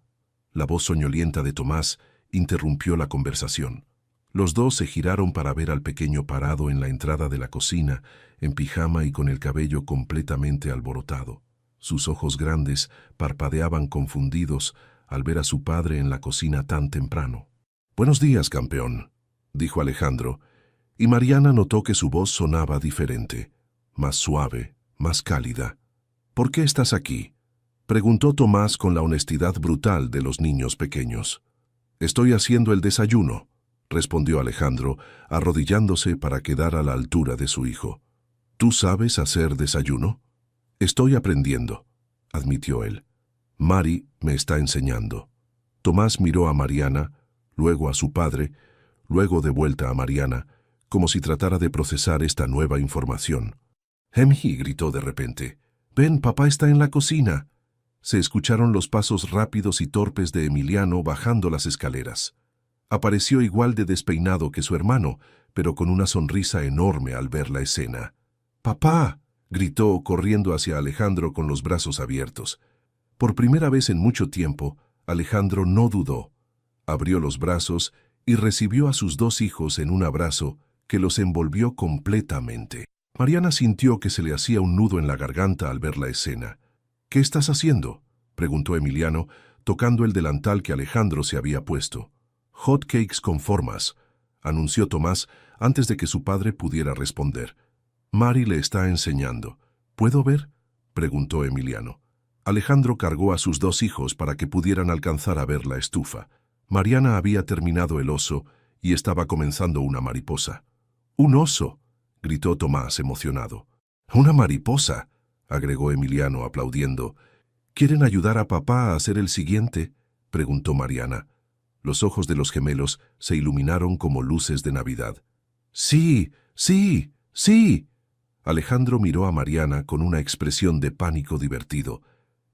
la voz soñolienta de Tomás interrumpió la conversación. Los dos se giraron para ver al pequeño parado en la entrada de la cocina, en pijama y con el cabello completamente alborotado. Sus ojos grandes parpadeaban confundidos al ver a su padre en la cocina tan temprano. «Buenos días, campeón», dijo Alejandro, y Mariana notó que su voz sonaba diferente, más suave, más cálida. «¿Por qué estás aquí?», preguntó Tomás con la honestidad brutal de los niños pequeños. «Estoy haciendo el desayuno», respondió Alejandro, arrodillándose para quedar a la altura de su hijo. «¿Tú sabes hacer desayuno?» «Estoy aprendiendo», admitió él. «Mari me está enseñando». Tomás miró a Mariana, luego a su padre, luego de vuelta a Mariana, como si tratara de procesar esta nueva información. «Hemhi», gritó de repente. «Ven, papá está en la cocina». Se escucharon los pasos rápidos y torpes de Emiliano bajando las escaleras. Apareció igual de despeinado que su hermano, pero con una sonrisa enorme al ver la escena. «¡Papá!», gritó corriendo hacia Alejandro con los brazos abiertos. Por primera vez en mucho tiempo, Alejandro no dudó. Abrió los brazos y recibió a sus 2 hijos en un abrazo que los envolvió completamente. Mariana sintió que se le hacía un nudo en la garganta al ver la escena. «¿Qué estás haciendo?», preguntó Emiliano, tocando el delantal que Alejandro se había puesto. «Hot cakes con formas», anunció Tomás antes de que su padre pudiera responder. «Mari le está enseñando. ¿Puedo ver?», preguntó Emiliano. Alejandro cargó a sus dos hijos para que pudieran alcanzar a ver la estufa. Mariana había terminado el oso y estaba comenzando una mariposa. «¡Un oso!», gritó Tomás emocionado. «¡Una mariposa!», agregó Emiliano aplaudiendo. «¿Quieren ayudar a papá a hacer el siguiente?», preguntó Mariana. Los ojos de los gemelos se iluminaron como luces de Navidad. «¡Sí! ¡Sí! ¡Sí!». Alejandro miró a Mariana con una expresión de pánico divertido.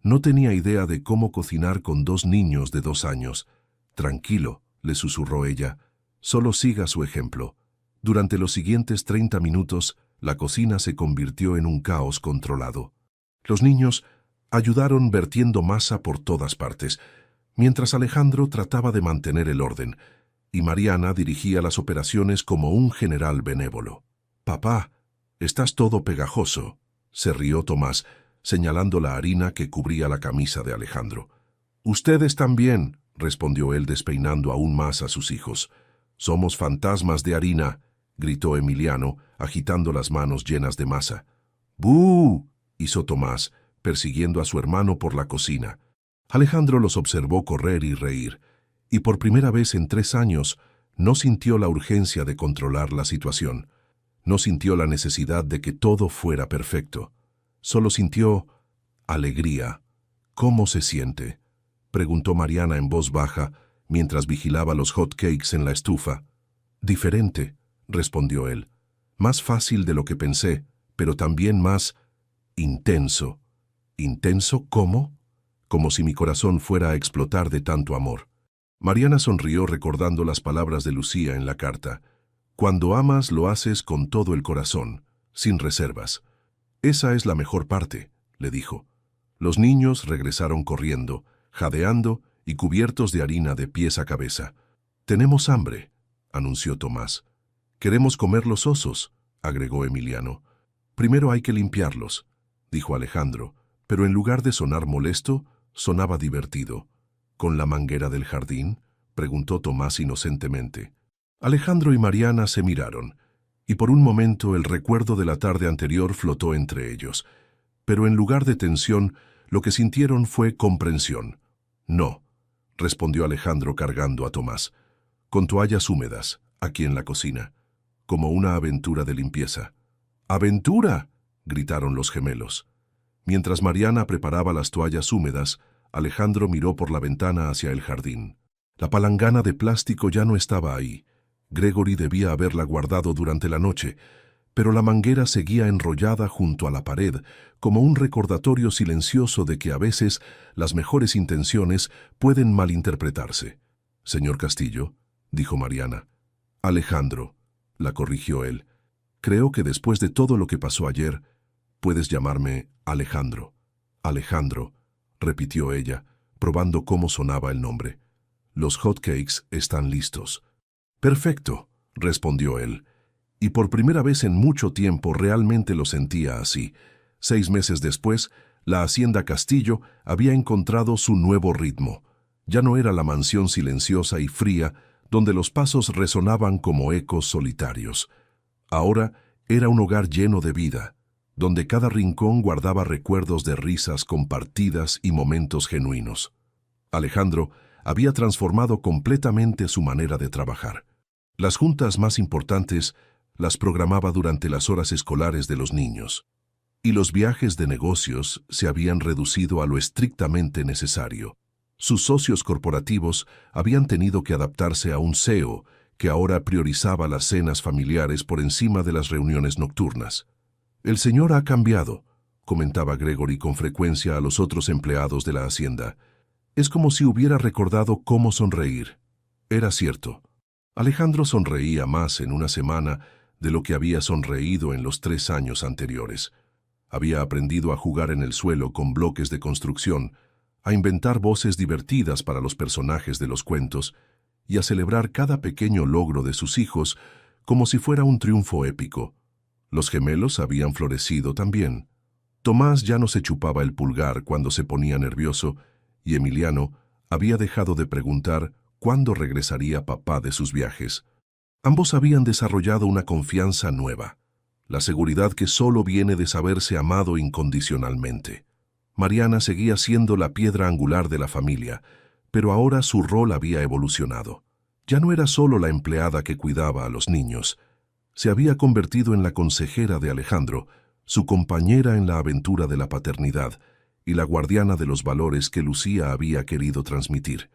No tenía idea de cómo cocinar con dos niños de 2 años. «Tranquilo», le susurró ella. «Solo siga su ejemplo». Durante los siguientes 30 minutos, la cocina se convirtió en un caos controlado. Los niños ayudaron vertiendo masa por todas partes, mientras Alejandro trataba de mantener el orden, y Mariana dirigía las operaciones como un general benévolo. «Papá, estás todo pegajoso», se rió Tomás, señalando la harina que cubría la camisa de Alejandro. «Ustedes también», respondió él despeinando aún más a sus hijos. «Somos fantasmas de harina», gritó Emiliano, agitando las manos llenas de masa. «¡Bú!», hizo Tomás, persiguiendo a su hermano por la cocina. Alejandro los observó correr y reír, y por primera vez en 3 años no sintió la urgencia de controlar la situación. No sintió la necesidad de que todo fuera perfecto. Solo sintió alegría. «¿Cómo se siente?», preguntó Mariana en voz baja, mientras vigilaba los hot cakes en la estufa. «Diferente», respondió él. «Más fácil de lo que pensé, pero también más intenso». «¿Intenso cómo?», como si mi corazón fuera a explotar de tanto amor. Mariana sonrió recordando las palabras de Lucía en la carta. «Cuando amas lo haces con todo el corazón, sin reservas». «Esa es la mejor parte», le dijo. Los niños regresaron corriendo, jadeando y cubiertos de harina de pies a cabeza. «Tenemos hambre», anunció Tomás. «Queremos comer los osos», agregó Emiliano. «Primero hay que limpiarlos», dijo Alejandro, pero en lugar de sonar molesto, sonaba divertido. «¿Con la manguera del jardín?», preguntó Tomás inocentemente. Alejandro y Mariana se miraron, y por un momento el recuerdo de la tarde anterior flotó entre ellos. Pero en lugar de tensión, lo que sintieron fue comprensión. «No», respondió Alejandro cargando a Tomás. «Con toallas húmedas, aquí en la cocina, como una aventura de limpieza». «¡Aventura!», gritaron los gemelos. Mientras Mariana preparaba las toallas húmedas, Alejandro miró por la ventana hacia el jardín. La palangana de plástico ya no estaba ahí. Gregory debía haberla guardado durante la noche, pero la manguera seguía enrollada junto a la pared, como un recordatorio silencioso de que a veces las mejores intenciones pueden malinterpretarse. «Señor Castillo», dijo Mariana. «Alejandro», la corrigió él. «Creo que después de todo lo que pasó ayer, puedes llamarme Alejandro». «Alejandro», repitió ella, probando cómo sonaba el nombre. «Los hot cakes están listos». «Perfecto», respondió él. Y por primera vez en mucho tiempo realmente lo sentía así. 6 meses después, la hacienda Castillo había encontrado su nuevo ritmo. Ya no era la mansión silenciosa y fría, donde los pasos resonaban como ecos solitarios. Ahora era un hogar lleno de vida, donde cada rincón guardaba recuerdos de risas compartidas y momentos genuinos. Alejandro había transformado completamente su manera de trabajar. Las juntas más importantes las programaba durante las horas escolares de los niños, y los viajes de negocios se habían reducido a lo estrictamente necesario. Sus socios corporativos habían tenido que adaptarse a un CEO que ahora priorizaba las cenas familiares por encima de las reuniones nocturnas. «El señor ha cambiado», comentaba Gregory con frecuencia a los otros empleados de la hacienda. «Es como si hubiera recordado cómo sonreír». Era cierto. Alejandro sonreía más en una semana de lo que había sonreído en los 3 años anteriores. Había aprendido a jugar en el suelo con bloques de construcción, a inventar voces divertidas para los personajes de los cuentos y a celebrar cada pequeño logro de sus hijos como si fuera un triunfo épico. Los gemelos habían florecido también. Tomás ya no se chupaba el pulgar cuando se ponía nervioso y Emiliano había dejado de preguntar cuándo regresaría papá de sus viajes. Ambos habían desarrollado una confianza nueva, la seguridad que solo viene de saberse amado incondicionalmente. Mariana seguía siendo la piedra angular de la familia, pero ahora su rol había evolucionado. Ya no era solo la empleada que cuidaba a los niños. Se había convertido en la consejera de Alejandro, su compañera en la aventura de la paternidad y la guardiana de los valores que Lucía había querido transmitir.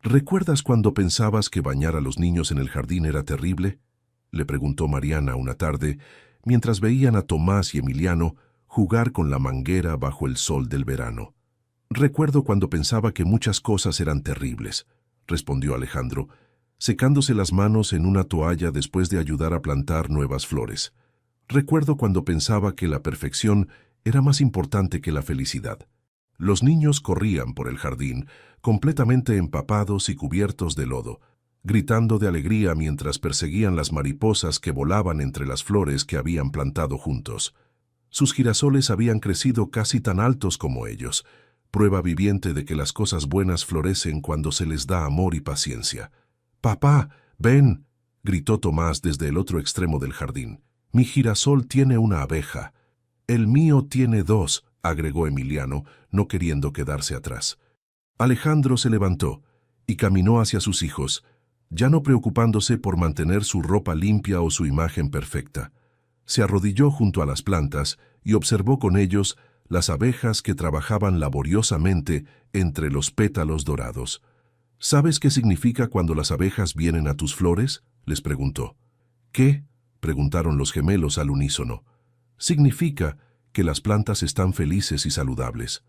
¿Recuerdas cuando pensabas que bañar a los niños en el jardín era terrible?, le preguntó Mariana una tarde, mientras veían a Tomás y Emiliano jugar con la manguera bajo el sol del verano. «Recuerdo cuando pensaba que muchas cosas eran terribles», respondió Alejandro, secándose las manos en una toalla después de ayudar a plantar nuevas flores. «Recuerdo cuando pensaba que la perfección era más importante que la felicidad». Los niños corrían por el jardín, completamente empapados y cubiertos de lodo, gritando de alegría mientras perseguían las mariposas que volaban entre las flores que habían plantado juntos. Sus girasoles habían crecido casi tan altos como ellos, prueba viviente de que las cosas buenas florecen cuando se les da amor y paciencia. «Papá, ven», gritó Tomás desde el otro extremo del jardín. «Mi girasol tiene una abeja». «El mío tiene dos», agregó Emiliano, no queriendo quedarse atrás. Alejandro se levantó y caminó hacia sus hijos, ya no preocupándose por mantener su ropa limpia o su imagen perfecta. Se arrodilló junto a las plantas y observó con ellos las abejas que trabajaban laboriosamente entre los pétalos dorados. «¿Sabes qué significa cuando las abejas vienen a tus flores?», les preguntó. «¿Qué?», preguntaron los gemelos al unísono. «Significa que las plantas están felices y saludables.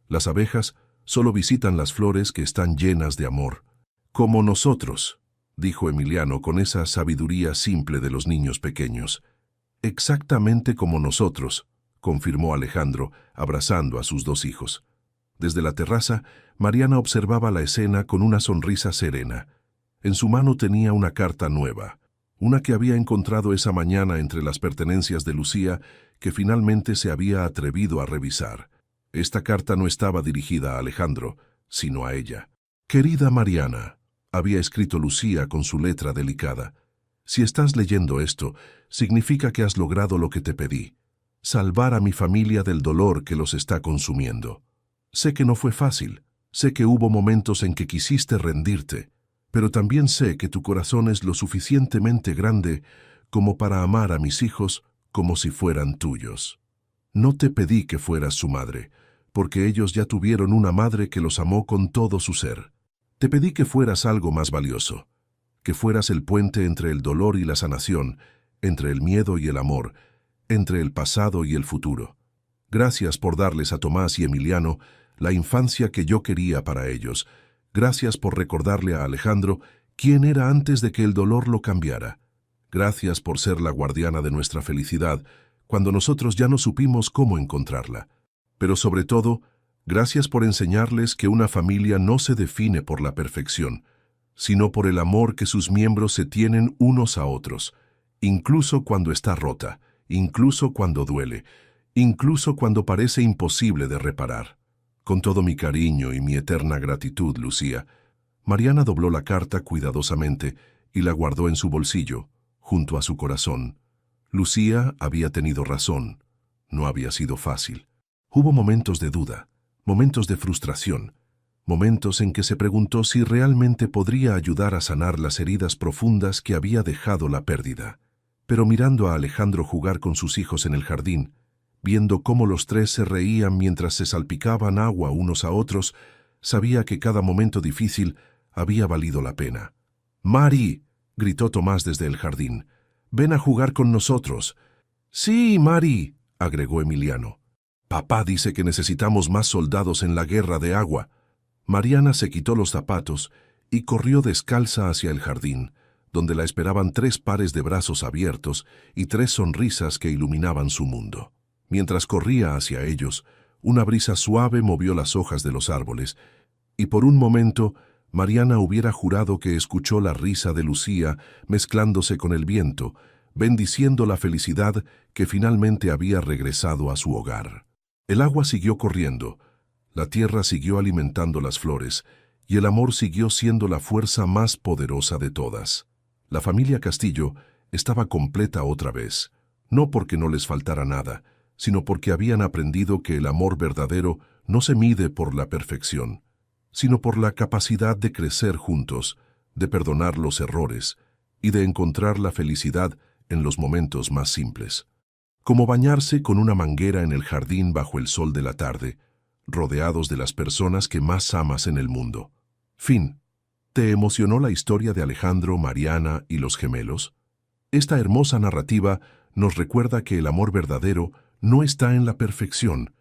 Las abejas solo visitan las flores que están llenas de amor». «Como nosotros», dijo Emiliano con esa sabiduría simple de los niños pequeños. «Exactamente como nosotros», confirmó Alejandro, abrazando a sus dos hijos. Desde la terraza, Mariana observaba la escena con una sonrisa serena. En su mano tenía una carta nueva, una que había encontrado esa mañana entre las pertenencias de Lucía, que finalmente se había atrevido a revisar. Esta carta no estaba dirigida a Alejandro, sino a ella. «Querida Mariana», había escrito Lucía con su letra delicada, «si estás leyendo esto, significa que has logrado lo que te pedí, salvar a mi familia del dolor que los está consumiendo. Sé que no fue fácil, sé que hubo momentos en que quisiste rendirte, pero también sé que tu corazón es lo suficientemente grande como para amar a mis hijos como si fueran tuyos. No te pedí que fueras su madre, porque ellos ya tuvieron una madre que los amó con todo su ser. Te pedí que fueras algo más valioso, que fueras el puente entre el dolor y la sanación, entre el miedo y el amor, entre el pasado y el futuro. Gracias por darles a Tomás y Emiliano la infancia que yo quería para ellos. Gracias por recordarle a Alejandro quién era antes de que el dolor lo cambiara. Gracias por ser la guardiana de nuestra felicidad cuando nosotros ya no supimos cómo encontrarla. Pero sobre todo, gracias por enseñarles que una familia no se define por la perfección, sino por el amor que sus miembros se tienen unos a otros, incluso cuando está rota, incluso cuando duele, incluso cuando parece imposible de reparar. Con todo mi cariño y mi eterna gratitud, Lucía». Mariana dobló la carta cuidadosamente y la guardó en su bolsillo, junto a su corazón. Lucía había tenido razón. No había sido fácil. Hubo momentos de duda, momentos de frustración, momentos en que se preguntó si realmente podría ayudar a sanar las heridas profundas que había dejado la pérdida. Pero mirando a Alejandro jugar con sus hijos en el jardín, viendo cómo los tres se reían mientras se salpicaban agua unos a otros, sabía que cada momento difícil había valido la pena. «Mari», gritó Tomás desde el jardín, «ven a jugar con nosotros». «Sí, Mari», agregó Emiliano. «Papá dice que necesitamos más soldados en la guerra de agua». Mariana se quitó los zapatos y corrió descalza hacia el jardín, donde la esperaban 3 pares de brazos abiertos y 3 sonrisas que iluminaban su mundo. Mientras corría hacia ellos, una brisa suave movió las hojas de los árboles, y por un momento Mariana hubiera jurado que escuchó la risa de Lucía mezclándose con el viento, bendiciendo la felicidad que finalmente había regresado a su hogar. El agua siguió corriendo, La tierra siguió alimentando las flores, y el amor siguió siendo la fuerza más poderosa de todas. La familia Castillo estaba completa otra vez, no porque no les faltara nada, sino porque habían aprendido que el amor verdadero no se mide por la perfección, sino por la capacidad de crecer juntos, de perdonar los errores y de encontrar la felicidad en los momentos más simples. Como bañarse con una manguera en el jardín bajo el sol de la tarde, rodeados de las personas que más amas en el mundo. Fin. ¿Te emocionó la historia de Alejandro, Mariana y los gemelos? Esta hermosa narrativa nos recuerda que el amor verdadero no está en la perfección,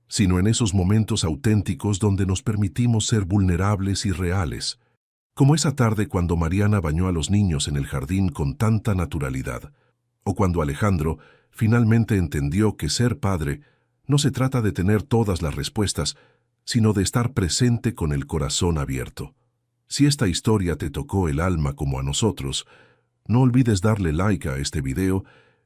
sino en esos momentos auténticos donde nos permitimos ser vulnerables y reales, como esa tarde cuando Mariana bañó a los niños en el jardín con tanta naturalidad, o cuando Alejandro finalmente entendió que ser padre no se trata de tener todas las respuestas, sino de estar presente con el corazón abierto. Si esta historia te tocó el alma como a nosotros, no olvides darle like a este video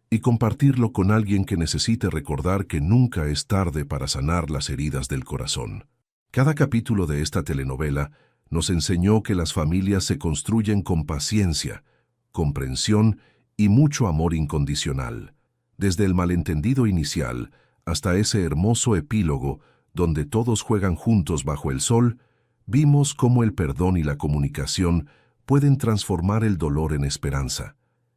y compartirlo con alguien que necesite recordar que nunca es tarde para sanar las heridas del corazón. Cada capítulo de esta telenovela nos enseñó que las familias se construyen con paciencia, comprensión y mucho amor incondicional, desde el malentendido inicial hasta ese hermoso epílogo donde todos juegan juntos bajo el sol. Vimos cómo el perdón y la comunicación pueden transformar el dolor en esperanza.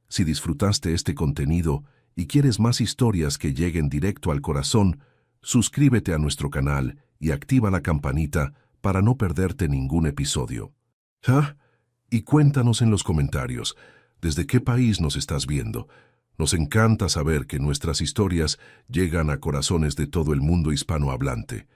Si disfrutaste este contenido y quieres más historias que lleguen directo al corazón, suscríbete a nuestro canal y activa la campanita para no perderte ningún episodio. Y cuéntanos en los comentarios, ¿desde qué país nos estás viendo? Nos encanta saber que nuestras historias llegan a corazones de todo el mundo hispanohablante.